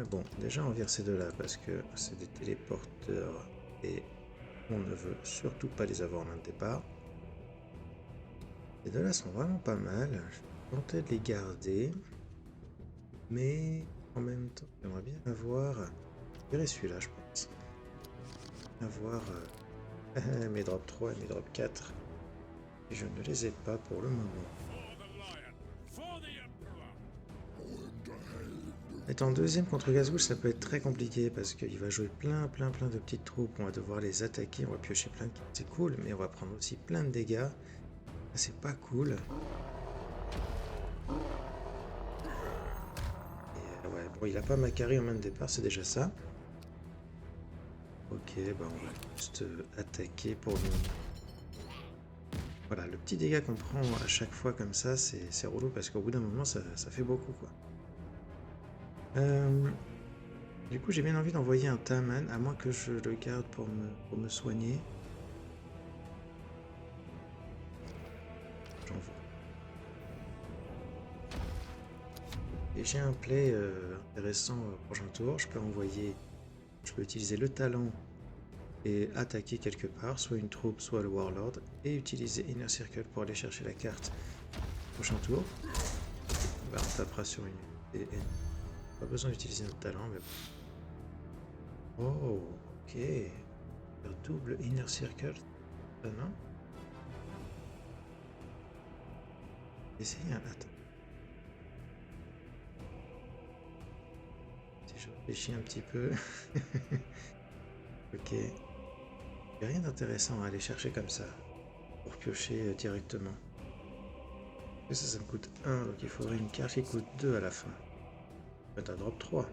Bon, déjà on vire ces deux-là parce que c'est des téléporteurs et on ne veut surtout pas les avoir en main de départ. Ces deux-là sont vraiment pas mal. Je vais tenter de les garder. Mais en même temps, j'aimerais bien avoir... Je verrai celui-là, je pense. Avoir mes drop 3 et mes drop 4. Et je ne les ai pas pour le moment. Être en deuxième contre Gazgul, ça peut être très compliqué parce qu'il va jouer plein de petites troupes. On va devoir les attaquer, on va piocher plein de... C'est cool, mais on va prendre aussi plein de dégâts. C'est pas cool. Et ouais, bon, il a pas Macari en main de départ, c'est déjà ça. Ok, bah on va juste attaquer pour nous. Voilà, le petit dégât qu'on prend à chaque fois comme ça, c'est relou parce qu'au bout d'un moment, ça fait beaucoup, quoi. Du coup, j'ai bien envie d'envoyer un Taman, à moins que je le garde pour me soigner. J'en veux. Et j'ai un play intéressant au prochain tour. Je peux utiliser le talent et attaquer quelque part, soit une troupe, soit le Warlord, et utiliser Inner Circle pour aller chercher la carte prochain tour. Bah, on tapera sur une unité. Pas besoin d'utiliser notre talent, mais bon. Oh, ok. Faire double Inner Circle. Non. Essayez un. Attends. Si je réfléchis un petit peu. Ok. Il n'y a rien d'intéressant à aller chercher comme ça. Pour piocher directement. Ça me coûte 1, donc il faudrait une carte qui coûte 2 à la fin. Ça peut être un drop 3.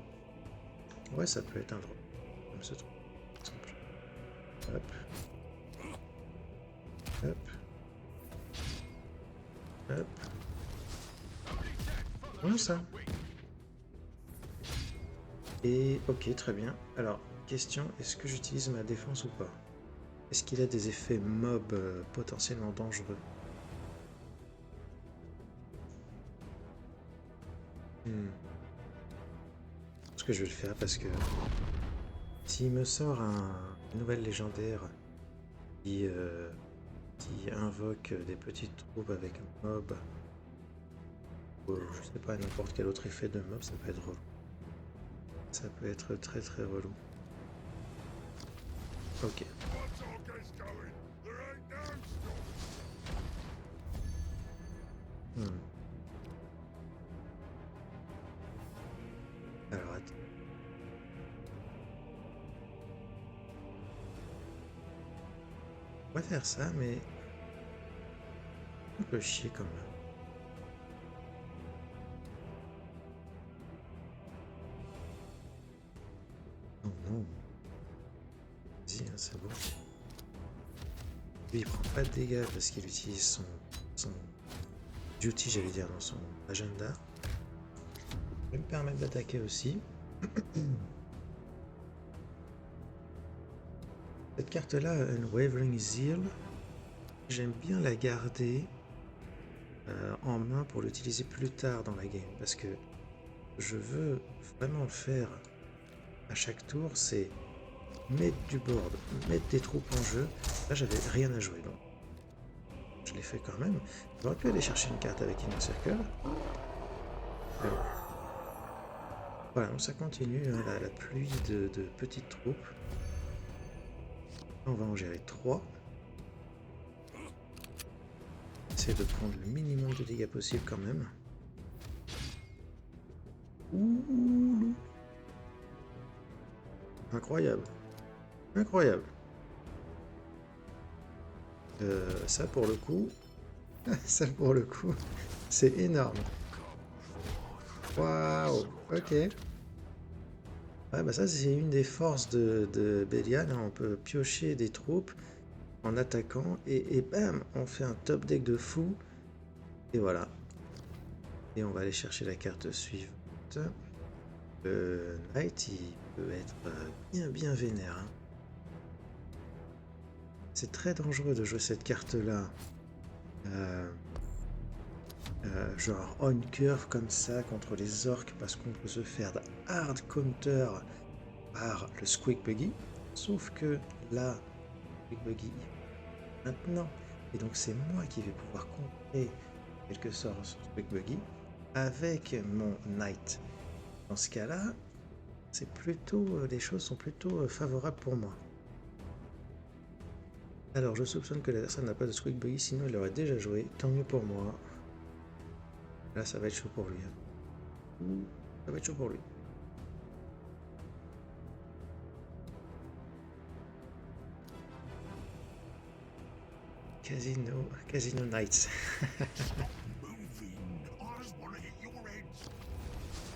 Ouais, ça peut être un drop. Comme ce truc, par exemple. Hop. Hop. Hop. Voilà ça. Et ok, très bien. Alors, question, est-ce que j'utilise ma défense ou pas? Est-ce qu'il a des effets mob potentiellement dangereux? Je pense que je vais le faire parce que s'il me sort une nouvelle légendaire qui invoque des petites troupes avec un mob, ou je sais pas, n'importe quel autre effet de mob, ça peut être relou. Ça peut être très relou. Ok. Alors attends. On va faire ça, mais un peu chier quand même. Oh non. Vas-y, hein, c'est bon. Lui, il prend pas de dégâts parce qu'il utilise son duty, j'allais dire, dans son agenda. Je vais me permettre d'attaquer aussi. Cette carte-là, Unwavering Zeal, j'aime bien la garder en main pour l'utiliser plus tard dans la game parce que je veux vraiment faire à chaque tour, c'est mettre du board, mettre des troupes en jeu. Là, j'avais rien à jouer, donc je l'ai fait quand même. J'aurais pu aller chercher une carte avec Inner Circle. Voilà, donc ça continue, hein, la pluie de petites troupes. On va en gérer 3. Essayer de prendre le minimum de dégâts possible quand même. Ouh, incroyable. Incroyable. Ça pour le coup, c'est énorme. Waouh, ok. Ouais, bah ça c'est une des forces de Belial, hein. On peut piocher des troupes en attaquant et bam, on fait un top deck de fou. Et voilà. Et on va aller chercher la carte suivante. Le Knight, il peut être bien vénère, hein. C'est très dangereux de jouer cette carte-là. Euh, genre on curve comme ça contre les orques parce qu'on peut se faire de hard counter par le Squeak Buggy. Sauf que là, le Squeak Buggy maintenant. Et donc c'est moi qui vais pouvoir contrer en quelque sorte ce Squeak Buggy avec mon Knight. Dans ce cas-là, c'est plutôt les choses sont plutôt favorables pour moi. Alors je soupçonne que l'adversaire n'a pas de Squeak Buggy, sinon il aurait déjà joué. Tant mieux pour moi. Là ça va être chaud pour lui, hein. Ça va être chaud pour lui. Casino Knights.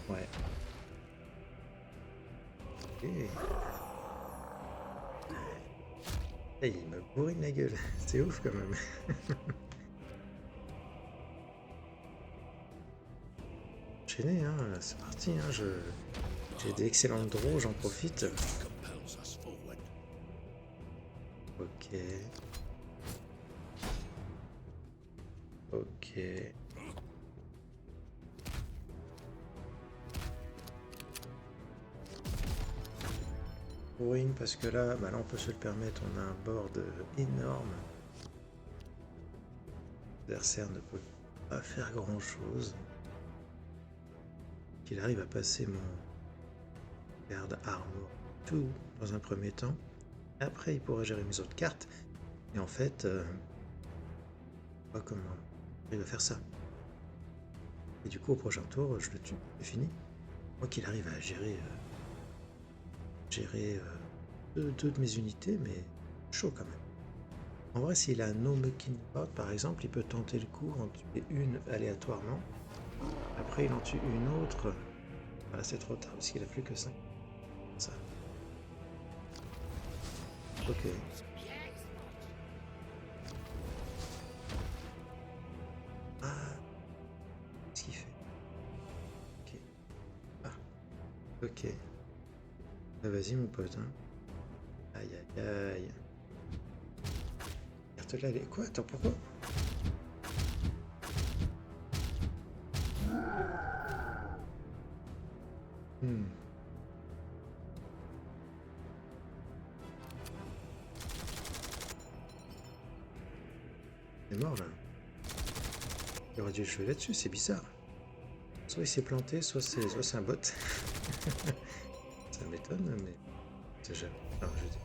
Ouais. Et... il me bourrine la gueule. C'est ouf quand même. Enchaîné, hein. C'est parti, hein. J'ai d'excellentes draws, j'en profite. Ok. Ok. Bourrine parce que là, bah là on peut se le permettre, on a un board énorme. L'adversaire ne peut pas faire grand chose. Qu'il arrive à passer mon garde armor tout dans un premier temps. Après il pourra gérer mes autres cartes. Et en fait, pas comment il va faire ça. Et du coup au prochain tour je le tue. C'est fini. Moi qu'il arrive à gérer deux de mes unités, mais chaud quand même. En vrai, s'il a un no mucking board par exemple, il peut tenter le coup, en tuer une aléatoirement. Après, il en tue une autre. Voilà, c'est trop tard parce qu'il a plus que 5. Ça. Ok. Ah, qu'est-ce qu'il fait? Ok. Ah, ok. Ah, vas-y, mon pote, hein. Aïe, aïe, aïe. Carte là, elle est quoi? Attends, pourquoi? Hmm. Il est mort là. Il aurait dû jouer là-dessus, c'est bizarre. Soit il s'est planté, soit c'est un bot. Ça m'étonne, mais c'est jamais. Alors, je dis.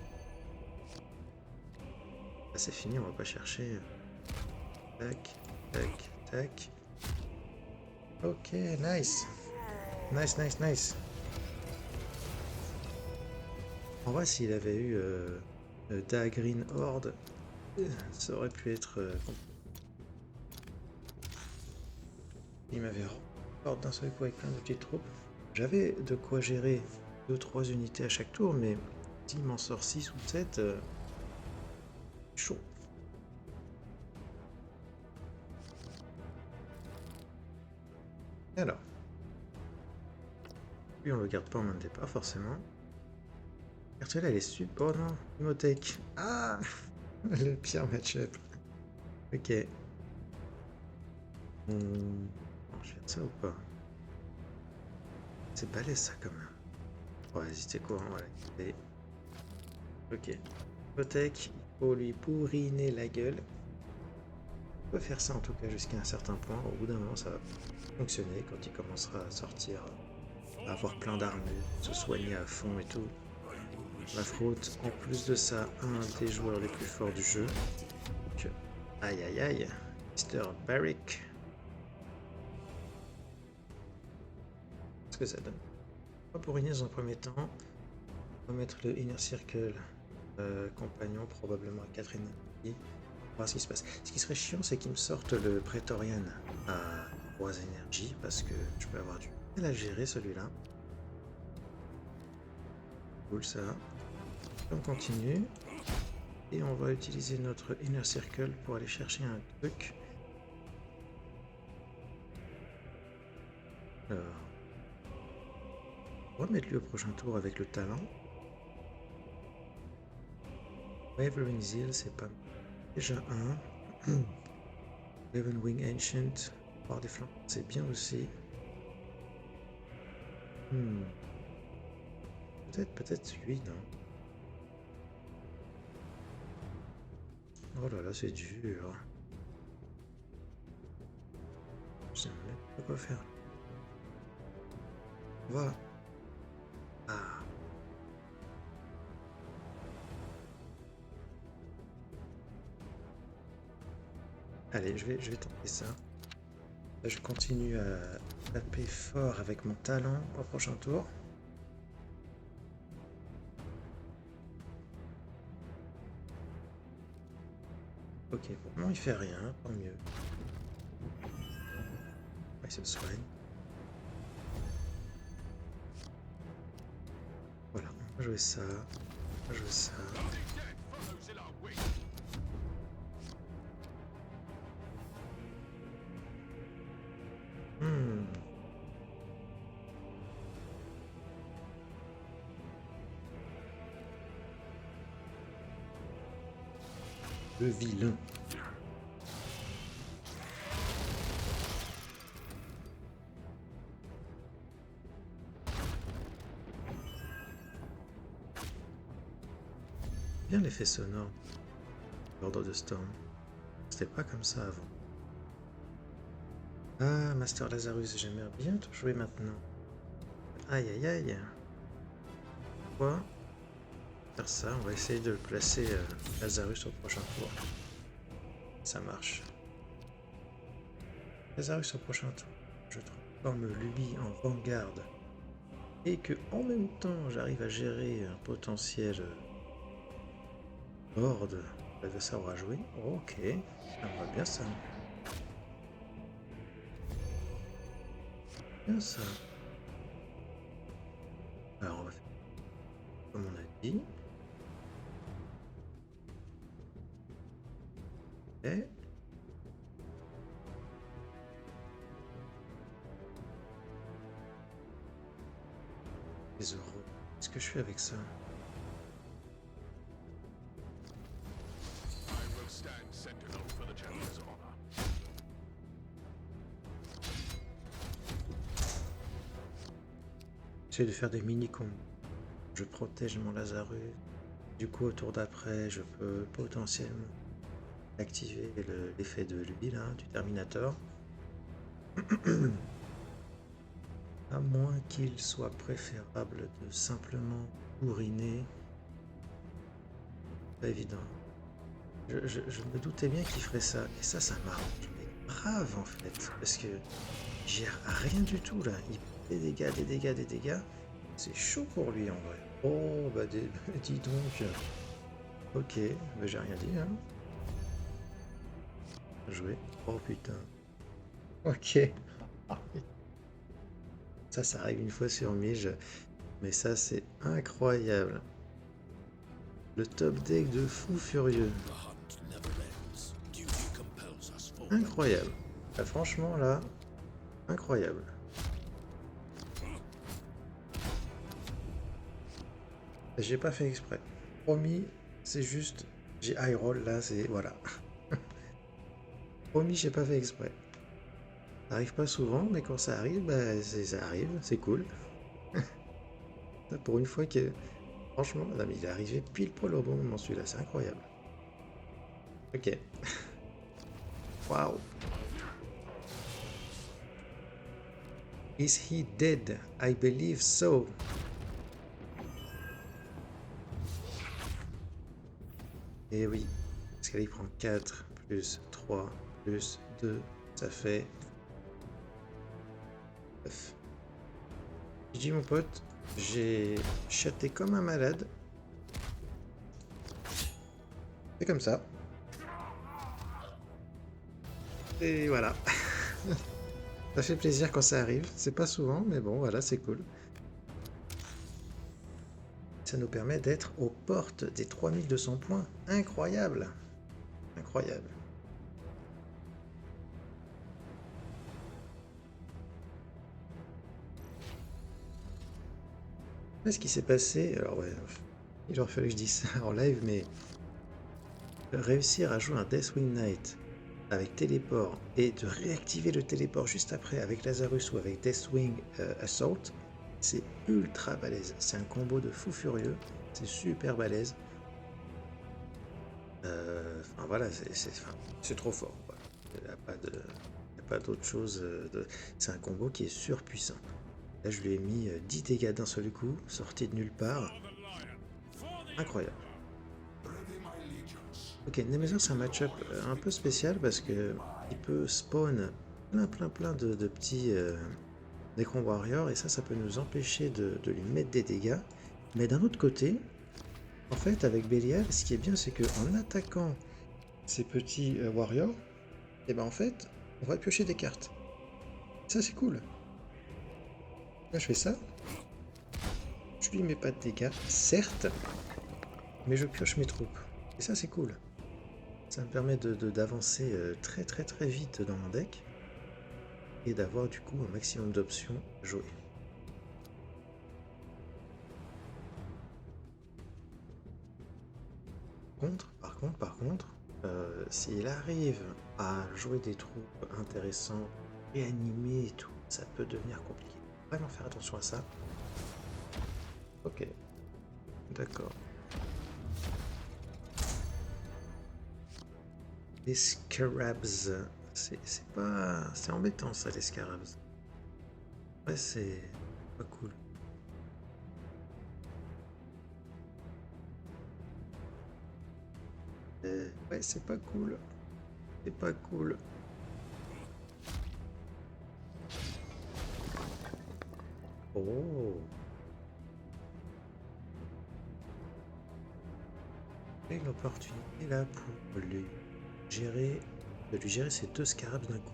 Ah, c'est fini, on va pas chercher. Tac, tac, tac. Ok, nice. Nice, nice, nice. En vrai, s'il avait eu Dagreen Horde, ça aurait pu être. Il m'avait Horde d'un seul coup avec plein de petites troupes. J'avais de quoi gérer 2-3 unités à chaque tour, mais s'il m'en sort 6 ou 7, chaud. Alors, lui on le garde pas en main de départ forcément. Carte là elle est super. Oh non, Imhotech. Ah le pire match-up. Ok. Je vais faire ça ou pas? C'est balèze ça quand même. Ouais, vas-y, c'est quoi? On va l'activer. Ok. Imhotech, il faut lui pourriner la gueule. On peut faire ça en tout cas jusqu'à un certain point. Au bout d'un moment, ça va fonctionner quand il commencera à sortir, à avoir plein d'armures, se soigner à fond et tout. On affronte en plus de ça un des joueurs les plus forts du jeu. Donc, aïe aïe aïe, Mr. Barrick. Qu'est-ce que ça donne? On va pourriner dans un premier temps. On va mettre le Inner Circle compagnon, probablement à 4 énergies. Voir ce qui se passe. Ce qui serait chiant, c'est qu'ils me sortent le Praetorian à 3 énergies, parce que je peux avoir du mal à gérer celui-là. cool ça. On continue. Et on va utiliser notre Inner Circle pour aller chercher un truc. Alors, on va mettre lui au prochain tour avec le talent. Wavering Zeal, c'est pas déjà un. Raven Wing Ancient, par des flancs, c'est bien aussi. Peut-être lui, non. Oh là là, c'est dur. Je sais même pas quoi faire. Va. Ah. Allez, je vais tenter ça. Là, je continue à taper fort avec mon talent au prochain tour. Ok, pour moi il fait rien, tant mieux. Il se soigne. Voilà, on va jouer ça. On va jouer ça. Le vilain. Bien l'effet sonore. L'ordre de Storm. C'était pas comme ça avant. Ah, Master Lazarus, j'aimerais bien te jouer maintenant. Aïe aïe aïe. Quoi? Faire ça, on va essayer de placer Lazarus au prochain tour. Ça marche. Lazarus au prochain tour. Je transforme Luby en Vanguard. Et que en même temps j'arrive à gérer un potentiel horde. L'adversaire aura joué. Ok, on va bien ça. Bien ça. Alors on va faire comme on a dit. Et les euros. Qu'est-ce que je fais avec ça? J'essaie de faire des mini-combos. Je protège mon Lazarus. Du coup, au tour d'après, je peux potentiellement activer l'effet de lui, là, du Terminator. À moins qu'il soit préférable de simplement bourriner. Pas évident. Je me doutais bien qu'il ferait ça. Et ça m'arrange. Mais grave, en fait. Parce que il gère rien du tout, là. Il prend des dégâts, des dégâts, des dégâts. C'est chaud pour lui, en vrai. Oh, bah dis donc. Ok, mais j'ai rien dit, hein. Jouer. Oh, putain. Ok. Ça arrive une fois sur 1000. Mais ça, c'est incroyable. Le top deck de fou furieux. Incroyable. Là, franchement, là, incroyable. J'ai pas fait exprès. Promis, c'est juste... J'ai high roll, là, c'est... Voilà. Promis, j'ai pas fait exprès. Ça arrive pas souvent, mais quand ça arrive, bah, ça arrive, c'est cool. Pour une fois que... Franchement, madame, il est arrivé pile poil au bon moment, celui-là, c'est incroyable. Ok. Waouh. Is he dead? I believe so. Et oui, parce qu'il prend 4 plus 3 plus 2, ça fait 9. Je dis mon pote, j'ai chaté comme un malade. C'est comme ça. Et voilà. Ça fait plaisir quand ça arrive. C'est pas souvent, mais bon, voilà, c'est cool. Ça nous permet d'être aux portes des 3200 points. Incroyable! Incroyable. Ce qui s'est passé, alors ouais, il aurait fallu que je dise ça en live, mais réussir à jouer un Deathwing Knight avec téléport et de réactiver le téléport juste après avec Lazarus ou avec Deathwing Assault, c'est ultra balèze. C'est un combo de fou furieux, c'est super balèze. Enfin voilà, c'est trop fort. Voilà. Il n'y a pas d'autre chose. C'est un combo qui est surpuissant. Là, je lui ai mis 10 dégâts d'un seul coup, sorti de nulle part. Incroyable. Ok, Nemesis c'est un match-up un peu spécial parce que il peut spawn plein de petits Necron Warriors et ça peut nous empêcher de lui mettre des dégâts. Mais d'un autre côté, en fait, avec Belial, ce qui est bien, c'est qu'en attaquant ces petits Warriors, et ben en fait, on va piocher des cartes. Ça, c'est cool. Là, je fais ça. Je lui mets pas de dégâts, certes, mais je pioche mes troupes. Et ça, c'est cool. Ça me permet d'avancer très vite dans mon deck et d'avoir du coup un maximum d'options à jouer. Par contre, s'il arrive à jouer des troupes intéressantes, réanimer et tout, ça peut devenir compliqué. Vraiment faire attention à ça. Ok, d'accord. Les scarabs, c'est pas... C'est embêtant ça, les scarabs. Ouais, c'est pas cool. Ouais, c'est pas cool. C'est pas cool. Oh. Et l'opportunité là pour lui gérer, de lui gérer ces deux scarabs d'un coup.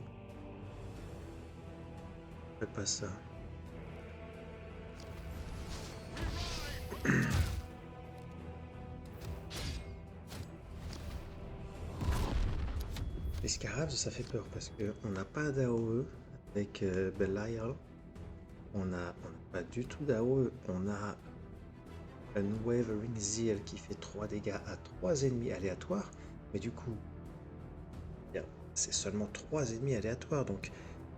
Je ferais pas ça. Les scarabs, ça fait peur parce qu'on n'a pas d'AOE avec Belial. On n'a pas du tout d'AOE. On a un Wavering Zeal qui fait 3 dégâts à 3 ennemis aléatoires. Mais du coup, c'est seulement 3 ennemis aléatoires. Donc,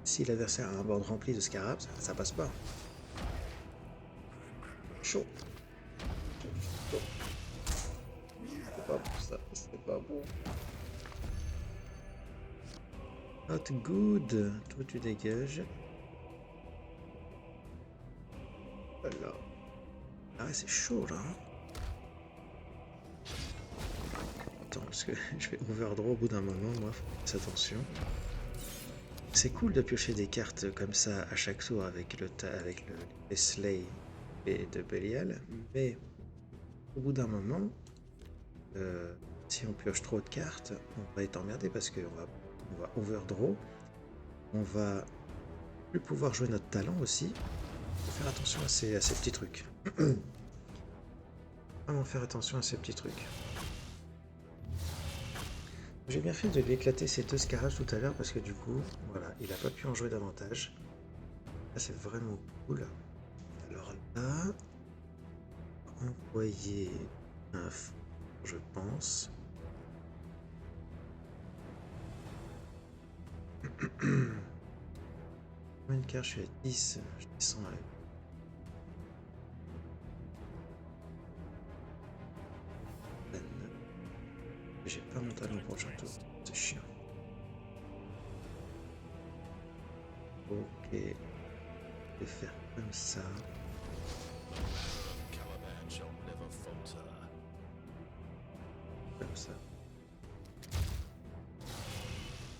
si l'adversaire a un board rempli de scarabs, ça passe pas. Chaud. Chaud. C'est pas bon ça. C'est pas bon. Not good. Toi, tu dégages. Voilà. Ah ouais, c'est chaud là. Attends, parce que je vais overdraw au bout d'un moment, moi, faut faire attention. C'est cool de piocher des cartes comme ça à chaque tour avec les Slay et de Belial, mais au bout d'un moment, si on pioche trop de cartes, on va être emmerdé parce qu'on va overdraw, on va plus pouvoir jouer notre talent aussi. Faut faire attention à ces petits trucs. Vraiment faire attention à ces petits trucs. J'ai bien fait de lui éclater ces deux scarabs tout à l'heure parce que du coup, voilà, il n'a pas pu en jouer davantage. Ça c'est vraiment cool. Alors là, envoyer un fou, je pense. Combien de cartes je suis à 10, je descends à... J'ai pas mon talent pour le château, c'est chiant. Ok, je vais faire comme ça. Comme ça.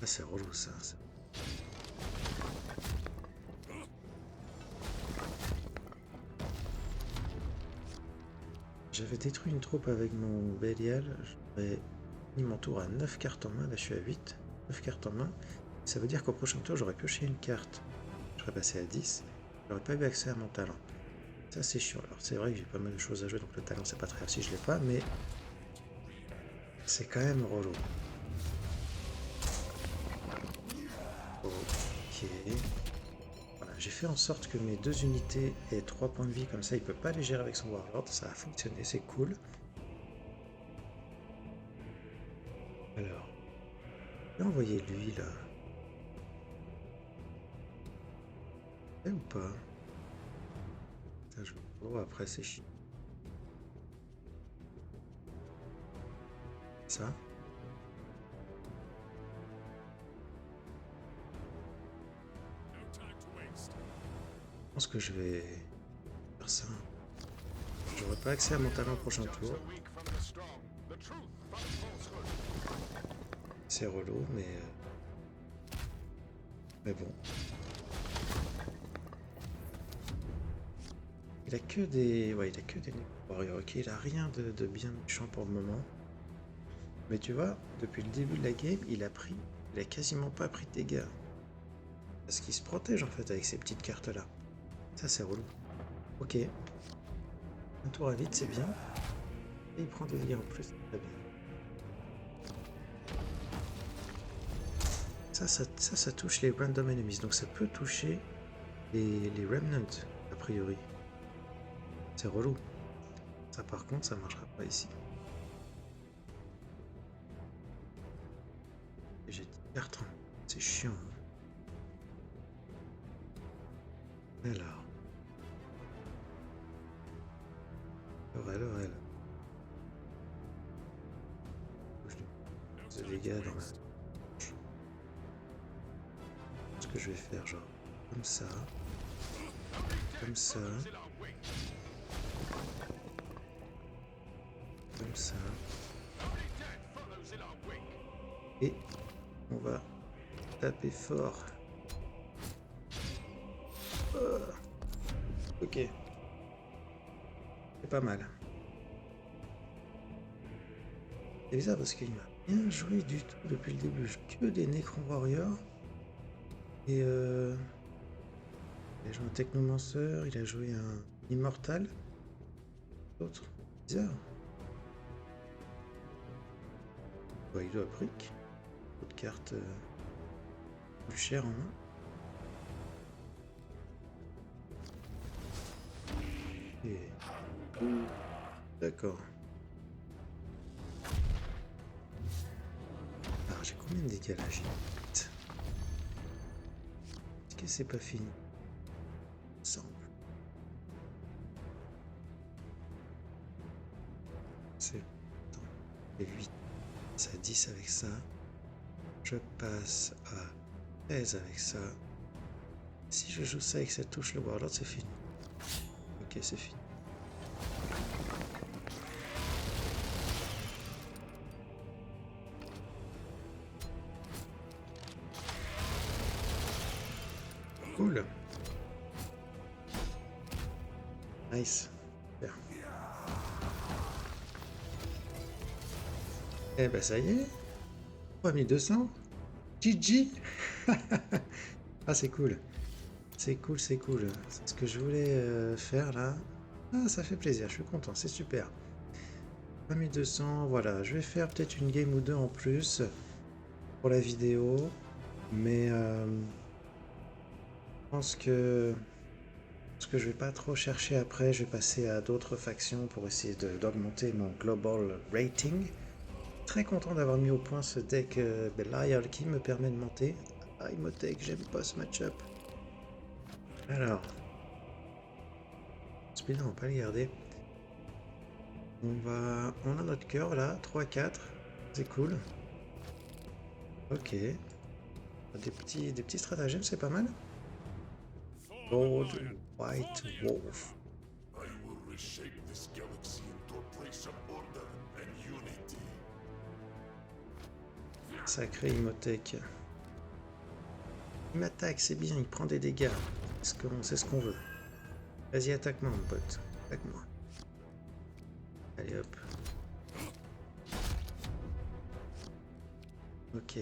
Ah, c'est relou ça. J'avais détruit une troupe avec mon Belial, j'aurais mis mon tour à 9 cartes en main, là je suis à 8, 9 cartes en main. Ça veut dire qu'au prochain tour j'aurais pioché une carte, j'aurais passé à 10, j'aurais pas eu accès à mon talent. Ça c'est chiant. Alors c'est vrai que j'ai pas mal de choses à jouer, donc le talent c'est pas très grave si je l'ai pas, mais c'est quand même relou. Ok. Voilà, j'ai fait en sorte que mes 2 unités aient 3 points de vie, comme ça il peut pas les gérer avec son Warlord, ça a fonctionné, c'est cool. Alors, je vais envoyer lui là. Et ou pas? Ça, je... Oh, après c'est chiant. Ça. Je pense que je vais faire ça. J'aurai pas accès à mon talent au prochain tour. C'est relou, mais bon. Il a que des... Ouais, il a que des Warriors. Ok, il a rien de bien méchant pour le moment. Mais tu vois, depuis le début de la game, il a quasiment pas pris de dégâts. Parce qu'il se protège en fait avec ces petites cartes là. Ça c'est relou. Ok. Un tour à vide, c'est bien. Et il prend des dégâts en plus, c'est très bien. Ça touche les random enemies. Donc ça peut toucher les remnants, a priori. C'est relou. Ça par contre, ça marchera pas ici. J'ai 10 cartes. C'est chiant. Alors. Alors. De dégâts dans la... Ce que je vais faire, genre, comme ça. Comme ça. Comme ça. Et on va taper fort. Ok. C'est pas mal. C'est bizarre parce qu'il m'a bien joué du tout depuis le début. Que des Necron Warriors. Et il a joué un Technomancer, il a joué un Immortal. L'autre. Bizarre. Ouais, il doit brick. Autre carte plus chère en main. Et... D'accord. Alors j'ai combien de dégâts là? J'ai 8. Est-ce que c'est pas fini? Semble. C'est... Attends. Et 8. Ça à 10 avec ça. Je passe à 13 avec ça. Si je joue ça avec cette touche, le Warlord, c'est fini. Ok, c'est fini. Cool. Nice. Super. Eh ben ça y est. 3200. GG. Ah c'est cool. C'est cool. C'est ce que je voulais faire là. Ah ça fait plaisir, je suis content, c'est super. 3200, voilà. Je vais faire peut-être une game ou deux en plus pour la vidéo. Mais je pense que je vais pas trop chercher après. Je vais passer à d'autres factions pour essayer d'augmenter mon global rating. Très content d'avoir mis au point ce deck Belial qui me permet de monter. Ah, Imhotep, j'aime pas ce match-up. Alors, celui-là, on va pas le garder. On a notre cœur là, 3-4. C'est cool. Ok. Des petits stratagèmes, c'est pas mal. Lord White Wolf. Sacré Imhotep. Il m'attaque, c'est bien, il prend des dégâts. C'est ce qu'on veut. Vas-y, attaque-moi, mon pote. Attaque-moi. Allez, hop. Ok.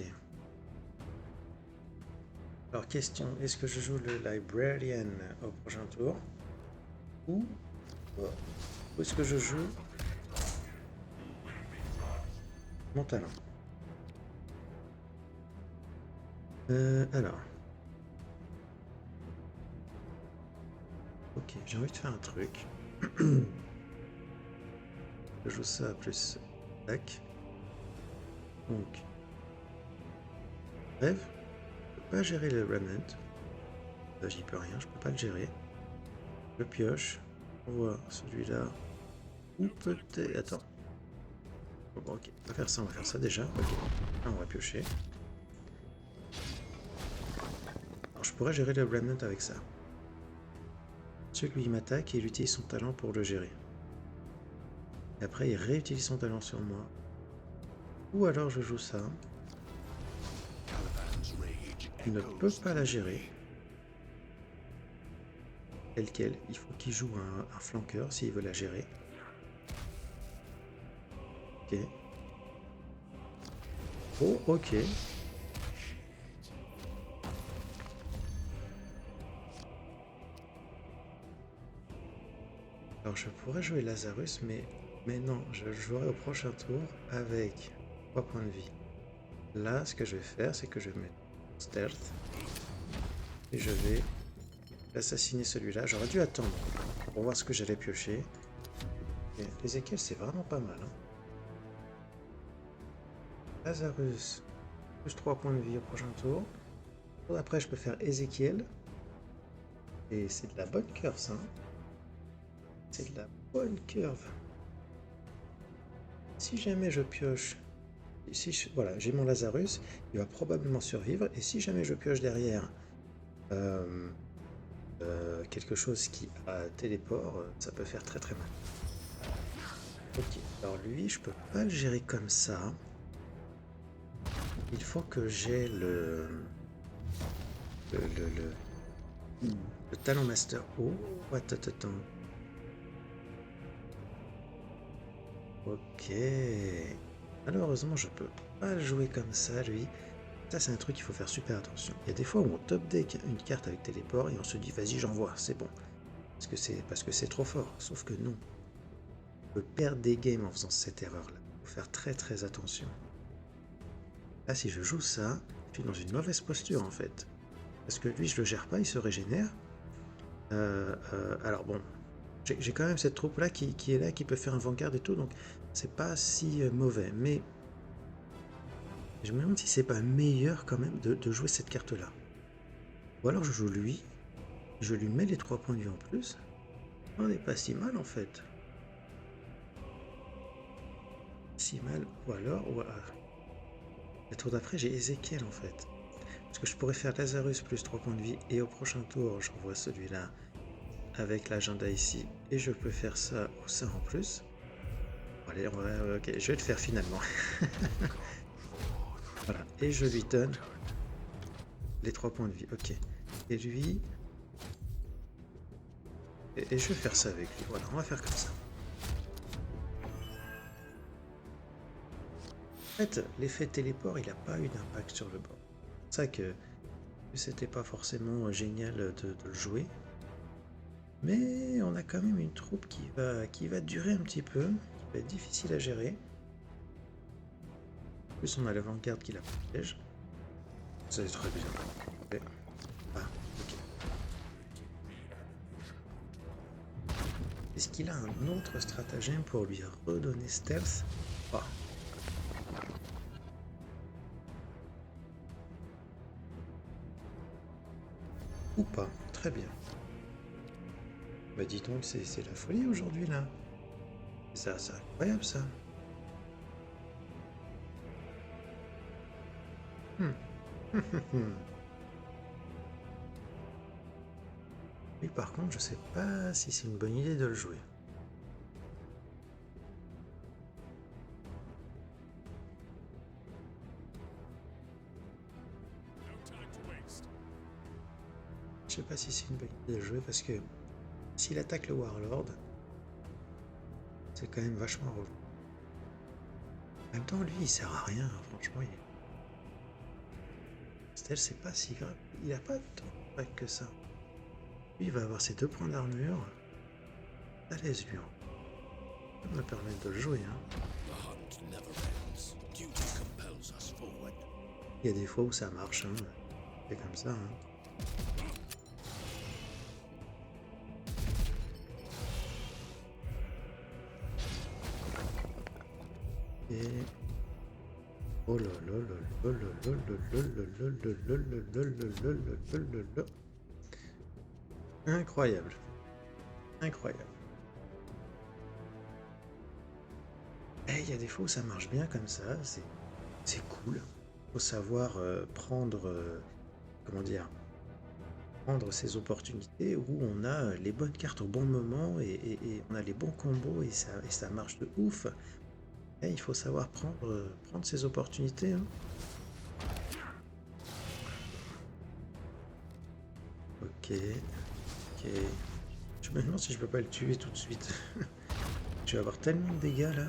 Alors, question, est-ce que je joue le Librarian au prochain tour? Où, où est-ce que je joue mon talent? Alors, ok, j'ai envie de faire un truc. Je joue ça plus tac. Donc, bref, je peux pas gérer le remnant. Là, j'y peux rien, je peux pas le gérer. Je pioche. On voit celui-là. Ou peut-être. Attends. Bon, ok, on va faire ça déjà. Ok, là, on va piocher. Alors, je pourrais gérer le remnant avec ça. Ensuite, lui, il m'attaque et il utilise son talent pour le gérer. Et après, il réutilise son talent sur moi. Ou alors, je joue ça. Il ne peut pas la gérer. Tel quel. Il faut qu'il joue un flanqueur s'il veut la gérer. Ok. Oh, ok. Alors je pourrais jouer Lazarus, mais non, je jouerai au prochain tour avec 3 points de vie. Là, ce que je vais faire, c'est que je vais mettre Stealth et je vais assassiner celui-là. J'aurais dû attendre pour voir ce que j'allais piocher. Et Ezekiel, c'est vraiment pas mal. Hein. Lazarus, plus 3 points de vie au prochain tour. Après, je peux faire Ezekiel. Et c'est de la bonne curve, ça. Hein. C'est de la bonne curve. Si jamais je pioche, voilà, j'ai mon Lazarus, il va probablement survivre. Et si jamais je pioche derrière quelque chose qui a téléport, ça peut faire très très mal. Ok, alors lui, je peux pas le gérer comme ça. Il faut que j'ai le talent master. Oh, attends. Ok. Malheureusement, je peux pas le jouer comme ça, lui. Ça, c'est un truc qu'il faut faire super attention. Il y a des fois où on top deck une carte avec téléport et on se dit, vas-y, j'envoie, c'est bon. Parce que c'est trop fort. Sauf que non. On peut perdre des games en faisant cette erreur-là. Il faut faire très très attention. Là, si je joue ça, je suis dans une mauvaise posture en fait. Parce que lui, je le gère pas, il se régénère. Alors bon, j'ai quand même cette troupe-là qui est là, qui peut faire un vanguard et tout, donc c'est pas si mauvais. Mais je me demande si c'est pas meilleur quand même de jouer cette carte-là. Ou alors je joue lui, je lui mets les 3 points de vie en plus. On n'est pas si mal en fait. Si mal, ou alors, la tour d'après, j'ai Ezekiel en fait. Parce que je pourrais faire Lazarus plus 3 points de vie et au prochain tour, j'envoie celui-là avec l'agenda ici. Et je peux faire ça ou ça en plus. Allez, ok, je vais le faire finalement. Voilà, et je lui donne les 3 points de vie. Ok. Et lui... Et je vais faire ça avec lui. Voilà, on va faire comme ça. En fait, l'effet téléport, il n'a pas eu d'impact sur le board. C'est ça que c'était pas forcément génial de le jouer. Mais on a quand même une troupe qui va durer un petit peu, qui va être difficile à gérer. En plus, on a l'avant-garde qui la protège. Ça, c'est très bien. Okay. Ah, ok. Est-ce qu'il a un autre stratagème pour lui redonner stealth? Ah. Ou pas, très bien. Bah dis donc, c'est la folie aujourd'hui là. Ça, c'est incroyable ça. Lui par contre, je sais pas si c'est une bonne idée de le jouer. Je sais pas si c'est une bonne idée de le jouer parce que s'il attaque le Warlord, c'est quand même vachement relou. En même temps, lui, il sert à rien, franchement. Stell, c'est pas si grave. Il a pas tant de pack que ça. Lui, il va avoir ses 2 points d'armure. à l'aise lui. Ça va me permettre de le jouer. Hein. Il y a des fois où ça marche. Hein. C'est comme ça. Hein. Et... Oh là là là là là là là là là là là là là. Incroyable. Incroyable. Et il y a des fois où ça marche bien comme ça, c'est cool. Faut savoir prendre, comment dire, prendre ses opportunités où on a les bonnes cartes au bon moment et on a les bons combos et ça marche de ouf. Et il faut savoir prendre ses opportunités. Hein. Ok, ok. Je me demande si je peux pas le tuer tout de suite. Tu vas avoir tellement de dégâts là.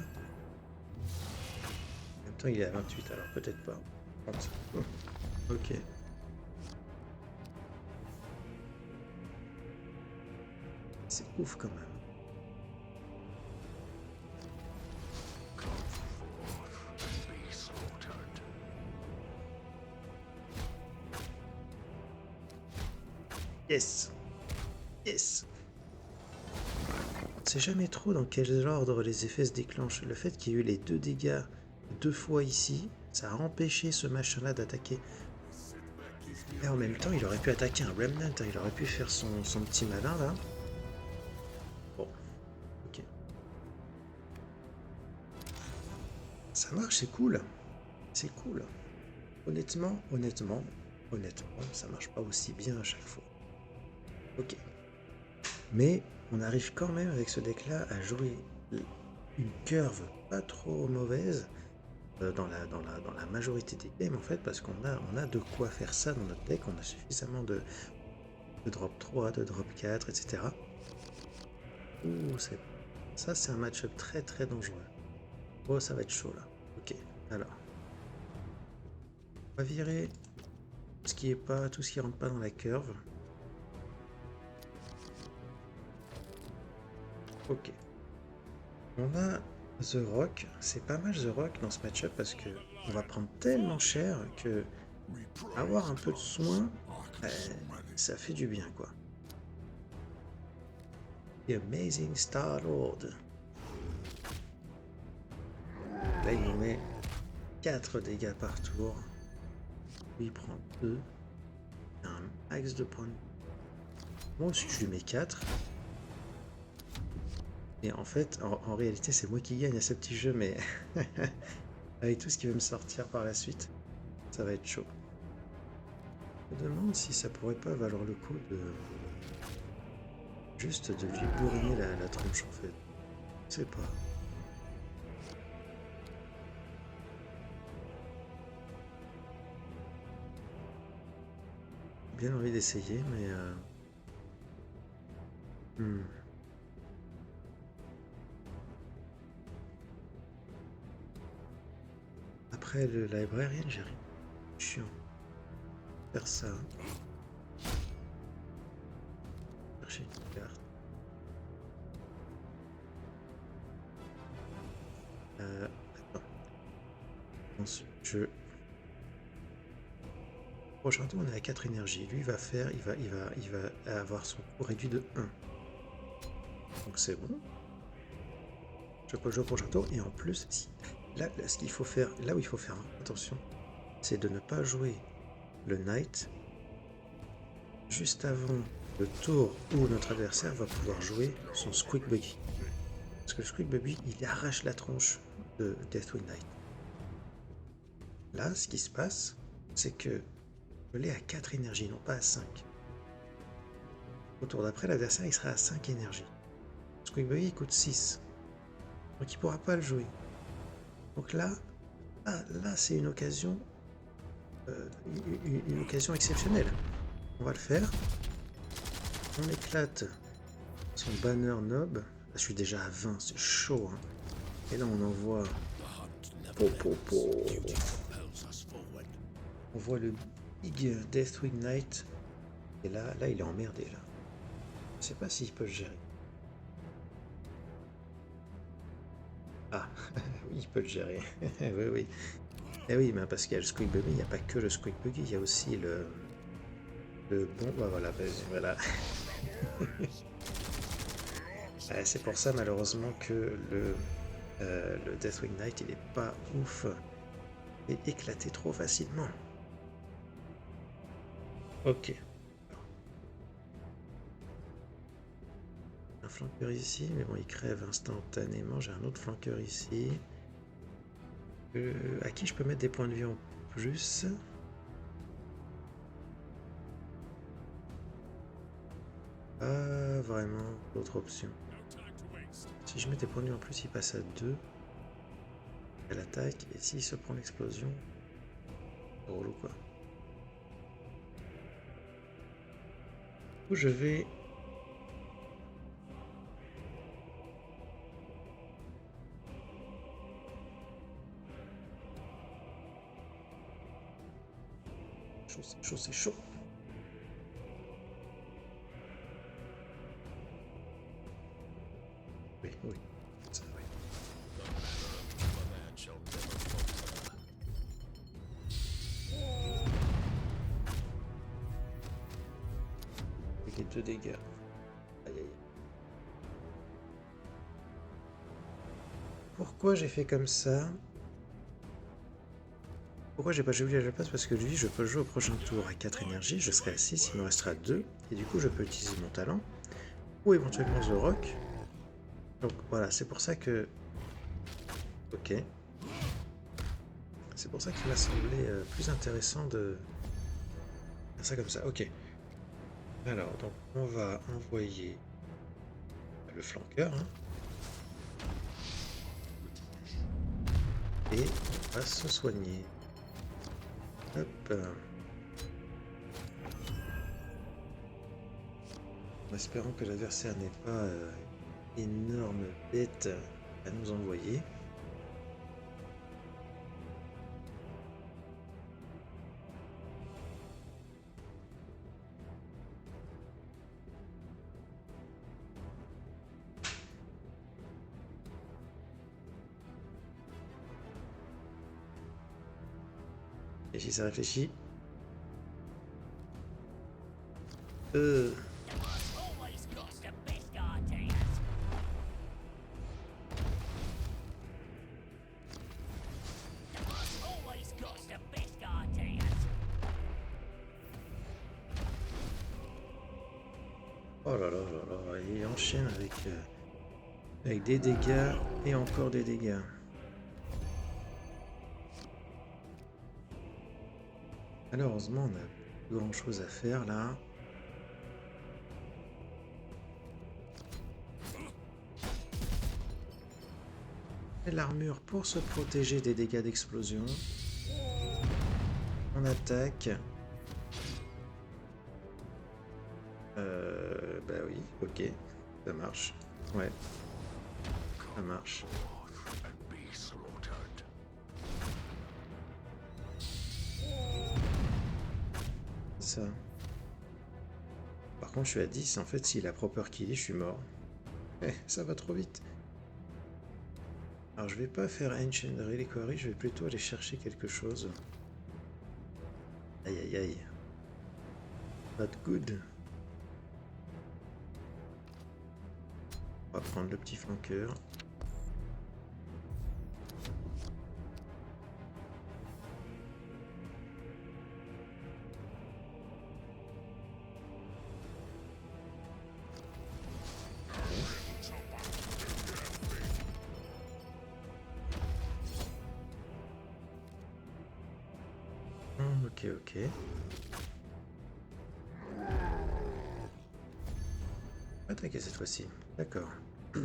En même temps, il est à 28, alors peut-être pas. 30. Ok. C'est ouf quand même. Yes. Yes. On sait jamais trop dans quel ordre les effets se déclenchent. Le fait qu'il y ait eu les 2 dégâts 2 fois ici, ça a empêché ce machin-là d'attaquer. Et en même temps, il aurait pu attaquer un Remnant, hein. Il aurait pu faire son petit malin là. Bon, ok. Ça marche, c'est cool. C'est cool. Honnêtement, ça marche pas aussi bien à chaque fois. Ok. Mais on arrive quand même avec ce deck-là à jouer une curve pas trop mauvaise dans la majorité des games en fait, parce on a de quoi faire ça dans notre deck. On a suffisamment de drop 3, de drop 4, etc. Ouh, ça c'est un match-up très très dangereux. Oh, ça va être chaud là. Ok, alors. On va virer tout ce qui rentre pas dans la curve. Ok. On a The Rock. C'est pas mal The Rock dans ce match-up parce que on va prendre tellement cher que avoir un peu de soin, ça fait du bien quoi. The Amazing Star-Lord. Là, il nous met 4 dégâts par tour. Lui, il prend 2. Un max de points. Moi aussi, je lui mets 4. Et en fait, en réalité, c'est moi qui gagne à ce petit jeu, mais avec tout ce qui va me sortir par la suite, ça va être chaud. Je me demande si ça pourrait pas valoir le coup de juste de lui bourriner la tronche en fait. Je sais pas. Bien envie d'essayer, mais après le librarian, j'ai rien. Chiant. Faire ça. Chercher une carte. Attends. Ensuite, prochain tour, on est à 4 énergies. Lui, il va avoir son coût réduit de 1. Donc c'est bon. Je peux jouer au prochain tour. Et en plus, là, ce qu'il faut faire, là où il faut faire attention, c'est de ne pas jouer le Knight juste avant le tour où notre adversaire va pouvoir jouer son Squeak Buggy. Parce que le Squeak Buggy, il arrache la tronche de Deathwing Knight. Là, ce qui se passe, c'est que je l'ai à 4 énergies, non pas à 5. Au tour d'après, l'adversaire il sera à 5 énergies. Squeak Buggy il coûte 6. Donc il ne pourra pas le jouer. Donc là c'est une occasion une occasion exceptionnelle. On va le faire. On éclate son banner nob. Là, je suis déjà à 20, c'est chaud. Hein. Et là on envoie. On voit le big Deathwing Knight. Et là il est emmerdé là. Je sais pas s'il peut le gérer. il peut le gérer. Oui, oui. Eh oui, mais parce qu'il y a le Squeak Buggy, il n'y a pas que le Squeak Buggy, il y a aussi le bon... Bah voilà, vas-y, voilà. C'est pour ça malheureusement que le Deathwing Knight il est pas ouf et éclaté trop facilement. Ok. Un flanqueur ici, mais bon il crève instantanément. J'ai un autre flanqueur ici. À qui je peux mettre des points de vie en plus? Pas vraiment d'autres options. Si je mets des points de vie en plus, il passe à 2. Elle attaque, et s'il se prend l'explosion, c'est relou quoi. Où je vais... Chaud, c'est chaud, c'est chaud. Oui, oui. Ça, oui. Avec les 2 dégâts. Aïe aïe. Pourquoi j'ai fait comme ça? Pourquoi j'ai pas joué à la place? Parce que lui, je peux le jouer au prochain tour à 4 énergies, je serai à 6, il me restera 2, et du coup je peux utiliser mon talent, ou éventuellement The Rock. Donc voilà, c'est pour ça que... Ok. C'est pour ça qu'il m'a semblé plus intéressant de faire ça comme ça. Ok. Alors, donc on va envoyer le flanqueur, hein, et on va se soigner. Hop. En espérant que l'adversaire n'ait pas énorme bête à nous envoyer. Et si ça réfléchit. Oh là là là là, il enchaîne avec des dégâts et encore des dégâts. Malheureusement, on a plus grand chose à faire là. L'armure pour se protéger des dégâts d'explosion. On attaque. Bah oui, ok, ça marche. Ouais, ça marche. Ça. Par contre, je suis à 10. En fait, s'il a proper kill, je suis mort. Ça va trop vite. Alors, je vais pas faire Ancient Reliquary, je vais plutôt aller chercher quelque chose. Aïe aïe aïe. Not good. On va prendre le petit flanqueur. Ok, ok. Attaquer cette fois-ci. D'accord. Je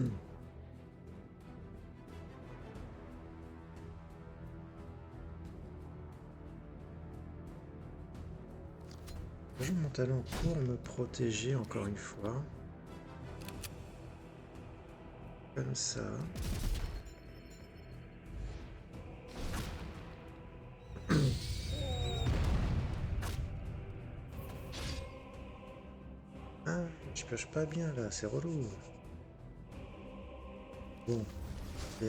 joue mon talent pour me protéger encore une fois. Comme ça. Ah, je pioche pas bien là, c'est relou. Bon, ok.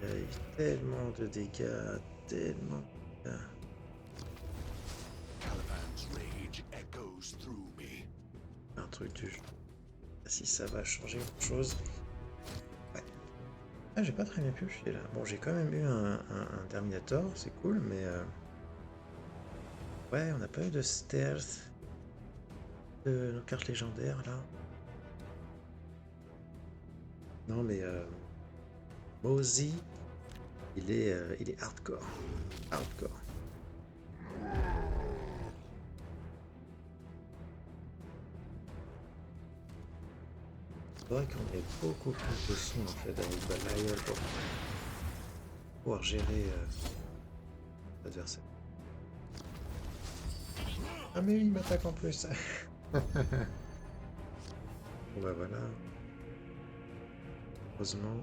aïe aïe, tellement de dégâts, tellement de dégâts.
Caliban's rage echoes through me.
Un truc du genre. Si ça va changer autre chose. Ouais. Ah, j'ai pas très bien pioché là. Bon, j'ai quand même eu un Terminator, c'est cool, mais ouais, on n'a pas eu de stealth de nos cartes légendaires là. Non, mais Mosey, il est hardcore. Hardcore. C'est vrai qu'on est beaucoup plus de son en fait avec Belial pour pouvoir gérer l'adversaire. Ah mais oui, il m'attaque en plus. Bon bah voilà. Heureusement,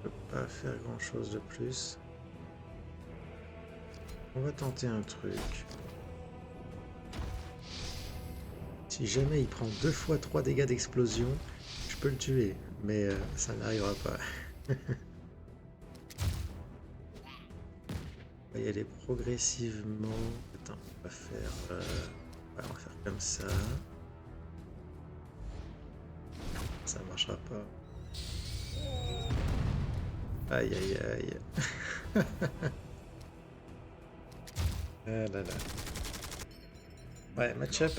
je peux pas faire grand chose de plus. On va tenter un truc. Si jamais il prend 2 fois 3 dégâts d'explosion, je peux le tuer, mais ça n'arrivera pas. On va y aller progressivement. Attends, on va faire, ouais, on va faire comme ça. Ça marchera pas. Aïe aïe aïe. Ah là là. Ouais, match-up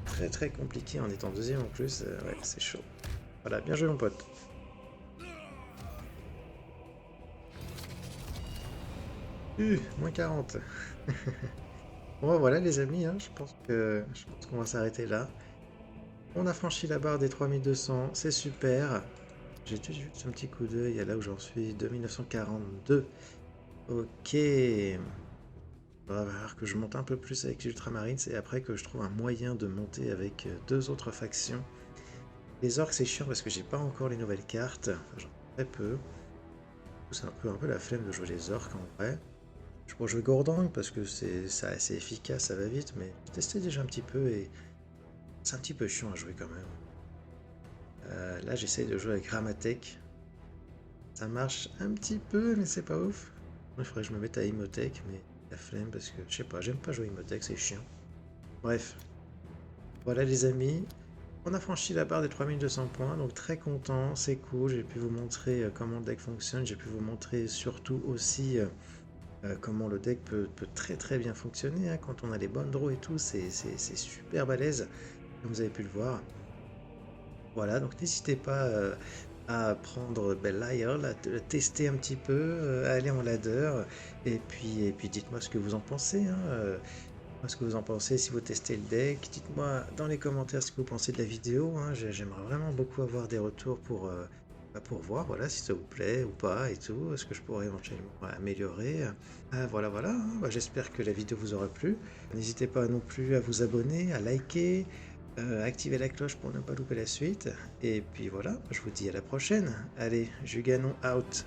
très très compliqué en étant deuxième en plus. Ouais, c'est chaud. Voilà, bien joué mon pote. Moins 40. Bon voilà les amis, hein, je pense qu'on va s'arrêter là. On a franchi la barre des 3200, c'est super. J'ai tout juste un petit coup d'œil à là où j'en suis, 2942. Ok. Il va falloir que je monte un peu plus avec les Ultramarines et après que je trouve un moyen de monter avec deux autres factions. Les orques c'est chiant parce que j'ai pas encore les nouvelles cartes, enfin, j'en ai très peu. C'est un peu la flemme de jouer les orques en vrai. Je pourrais jouer Gordang parce que c'est assez efficace, ça va vite, mais j'ai testé déjà un petit peu et c'est un petit peu chiant à jouer quand même. Là j'essaye de jouer avec Ramatek. Ça marche un petit peu, mais c'est pas ouf. Il faudrait que je me mette à Imhotech, mais la flemme parce que je sais pas, j'aime pas jouer Imhotech, c'est chiant. Bref. Voilà les amis, on a franchi la barre des 3200 points, donc très content, c'est cool. J'ai pu vous montrer comment le deck fonctionne, j'ai pu vous montrer surtout aussi comment le deck peut très très bien fonctionner, hein. Quand on a les bonnes draws et tout, c'est super balèze, comme vous avez pu le voir. Voilà, donc n'hésitez pas à prendre Belial, à le tester un petit peu, à aller en ladder, et puis dites-moi ce que vous en pensez, hein, ce que vous en pensez si vous testez le deck. Dites-moi dans les commentaires ce que vous pensez de la vidéo, hein. J'aimerais vraiment beaucoup avoir des retours pour voir voilà, si ça vous plaît ou pas et tout, ce que je pourrais éventuellement améliorer. Voilà, voilà, hein. Bah, j'espère que la vidéo vous aura plu. N'hésitez pas non plus à vous abonner, à liker, activer la cloche pour ne pas louper la suite. Et puis voilà, je vous dis à la prochaine. Allez, Juganon out.